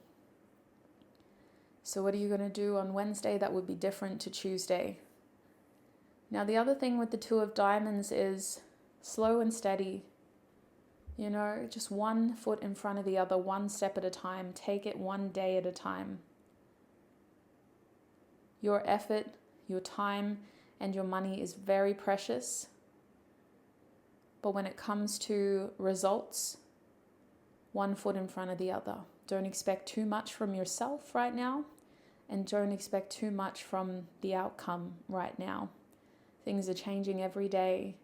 So what are you going to do on Wednesday that would be different to Tuesday? Now, the other thing with the Two of Diamonds is slow and steady. Just 1 foot in front of the other, 1 step at a time. Take it 1 day at a time. Your effort, your time, and your money is very precious. But when it comes to results, 1 foot in front of the other. Don't expect too much from yourself right now, and don't expect too much from the outcome right now. Things are changing every day.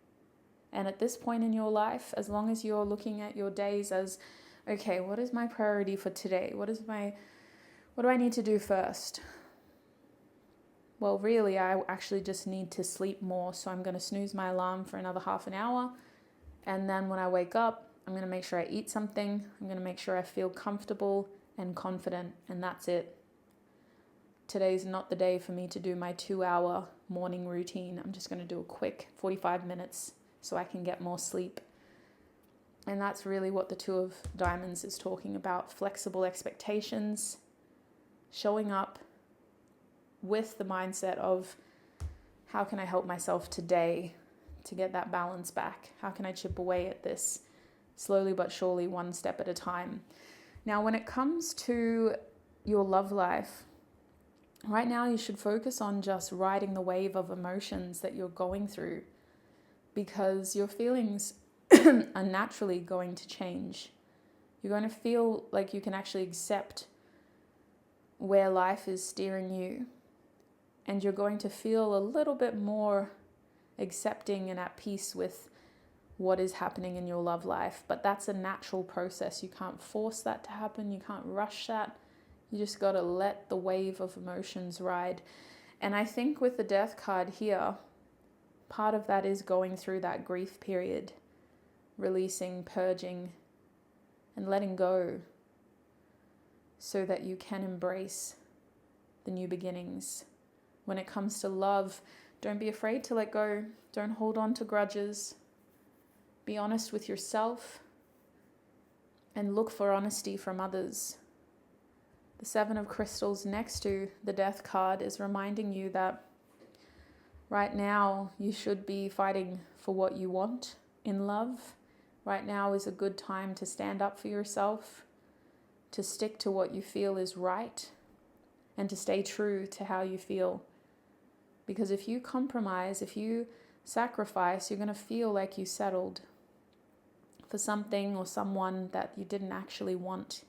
And at this point in your life, as long as you're looking at your days as, okay, what is my priority for today? What do I need to do first? Well, really, I actually just need to sleep more. So I'm going to snooze my alarm for another half an hour. And then when I wake up, I'm going to make sure I eat something. I'm going to make sure I feel comfortable and confident. And that's it. Today's not the day for me to do my 2-hour morning routine. I'm just going to do a quick 45 minutes so I can get more sleep. And that's really what the Two of Diamonds is talking about. Flexible expectations, showing up, with the mindset of how can I help myself today to get that balance back? How can I chip away at this slowly but surely, one step at a time? Now, when it comes to your love life, right now you should focus on just riding the wave of emotions that you're going through, because your feelings are naturally going to change. You're going to feel like you can actually accept where life is steering you, and you're going to feel a little bit more accepting and at peace with what is happening in your love life. But that's a natural process. You can't force that to happen. You can't rush that. You just got to let the wave of emotions ride. And I think with the Death card here, part of that is going through that grief period, releasing, purging, and letting go, so that you can embrace the new beginnings. When it comes to love, don't be afraid to let go. Don't hold on to grudges. Be honest with yourself and look for honesty from others. The Seven of Crystals next to the Death card is reminding you that right now you should be fighting for what you want in love. Right now is a good time to stand up for yourself, to stick to what you feel is right, and to stay true to how you feel. Because if you compromise, if you sacrifice, you're going to feel like you settled for something or someone that you didn't actually want.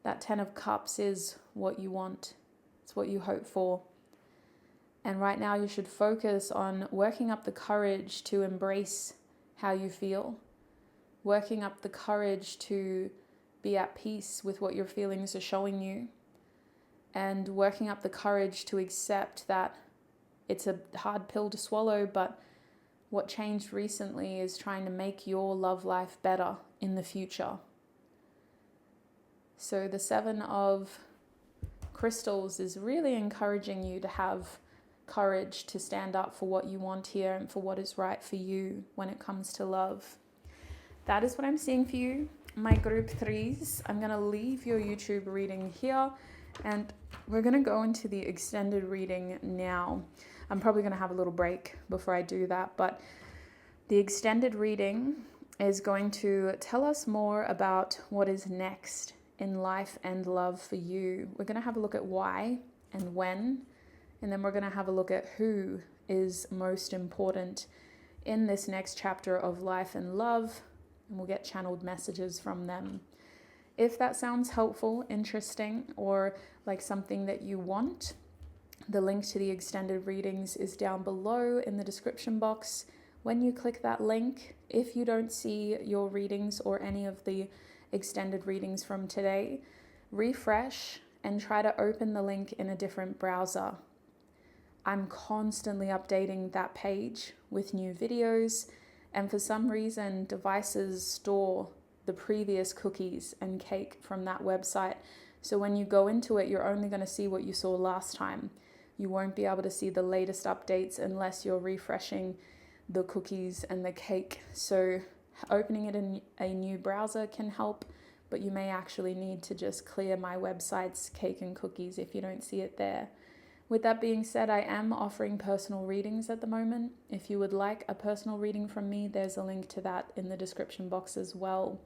That 10 of Cups is what you want. It's what you hope for. And right now you should focus on working up the courage to embrace how you feel, working up the courage to be at peace with what your feelings are showing you, and working up the courage to accept that it's a hard pill to swallow, but what changed recently is trying to make your love life better in the future. So the Seven of Crystals is really encouraging you to have courage to stand up for what you want here and for what is right for you when it comes to love. That is what I'm seeing for you, my group threes. I'm going to leave your YouTube reading here, and we're going to go into the extended reading now. I'm probably going to have a little break before I do that, but the extended reading is going to tell us more about what is next in life and love for you. We're going to have a look at why and when, and then we're going to have a look at who is most important in this next chapter of life and love, and we'll get channeled messages from them. If that sounds helpful, interesting, or like something that you want, the link to the extended readings is down below in the description box. When you click that link, if you don't see your readings or any of the extended readings from today, refresh and try to open the link in a different browser. I'm constantly updating that page with new videos, and for some reason devices store the previous cookies and cake from that website. So when you go into it, you're only going to see what you saw last time. You won't be able to see the latest updates unless you're refreshing the cookies and the cake. So opening it in a new browser can help, but you may actually need to just clear my website's cake and cookies if you don't see it there. With that being said, I am offering personal readings at the moment. If you would like a personal reading from me, there's a link to that in the description box as well.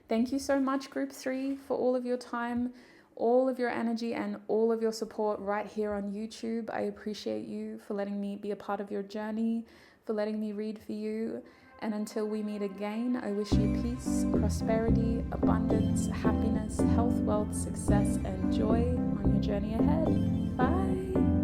Thank you so much, Group 3, for all of your time, all of your energy, and all of your support right here on YouTube. I appreciate you for letting me be a part of your journey, for letting me read for you. And until we meet again, I wish you peace, prosperity, abundance, happiness, health, wealth, success, and joy on your journey ahead. Bye.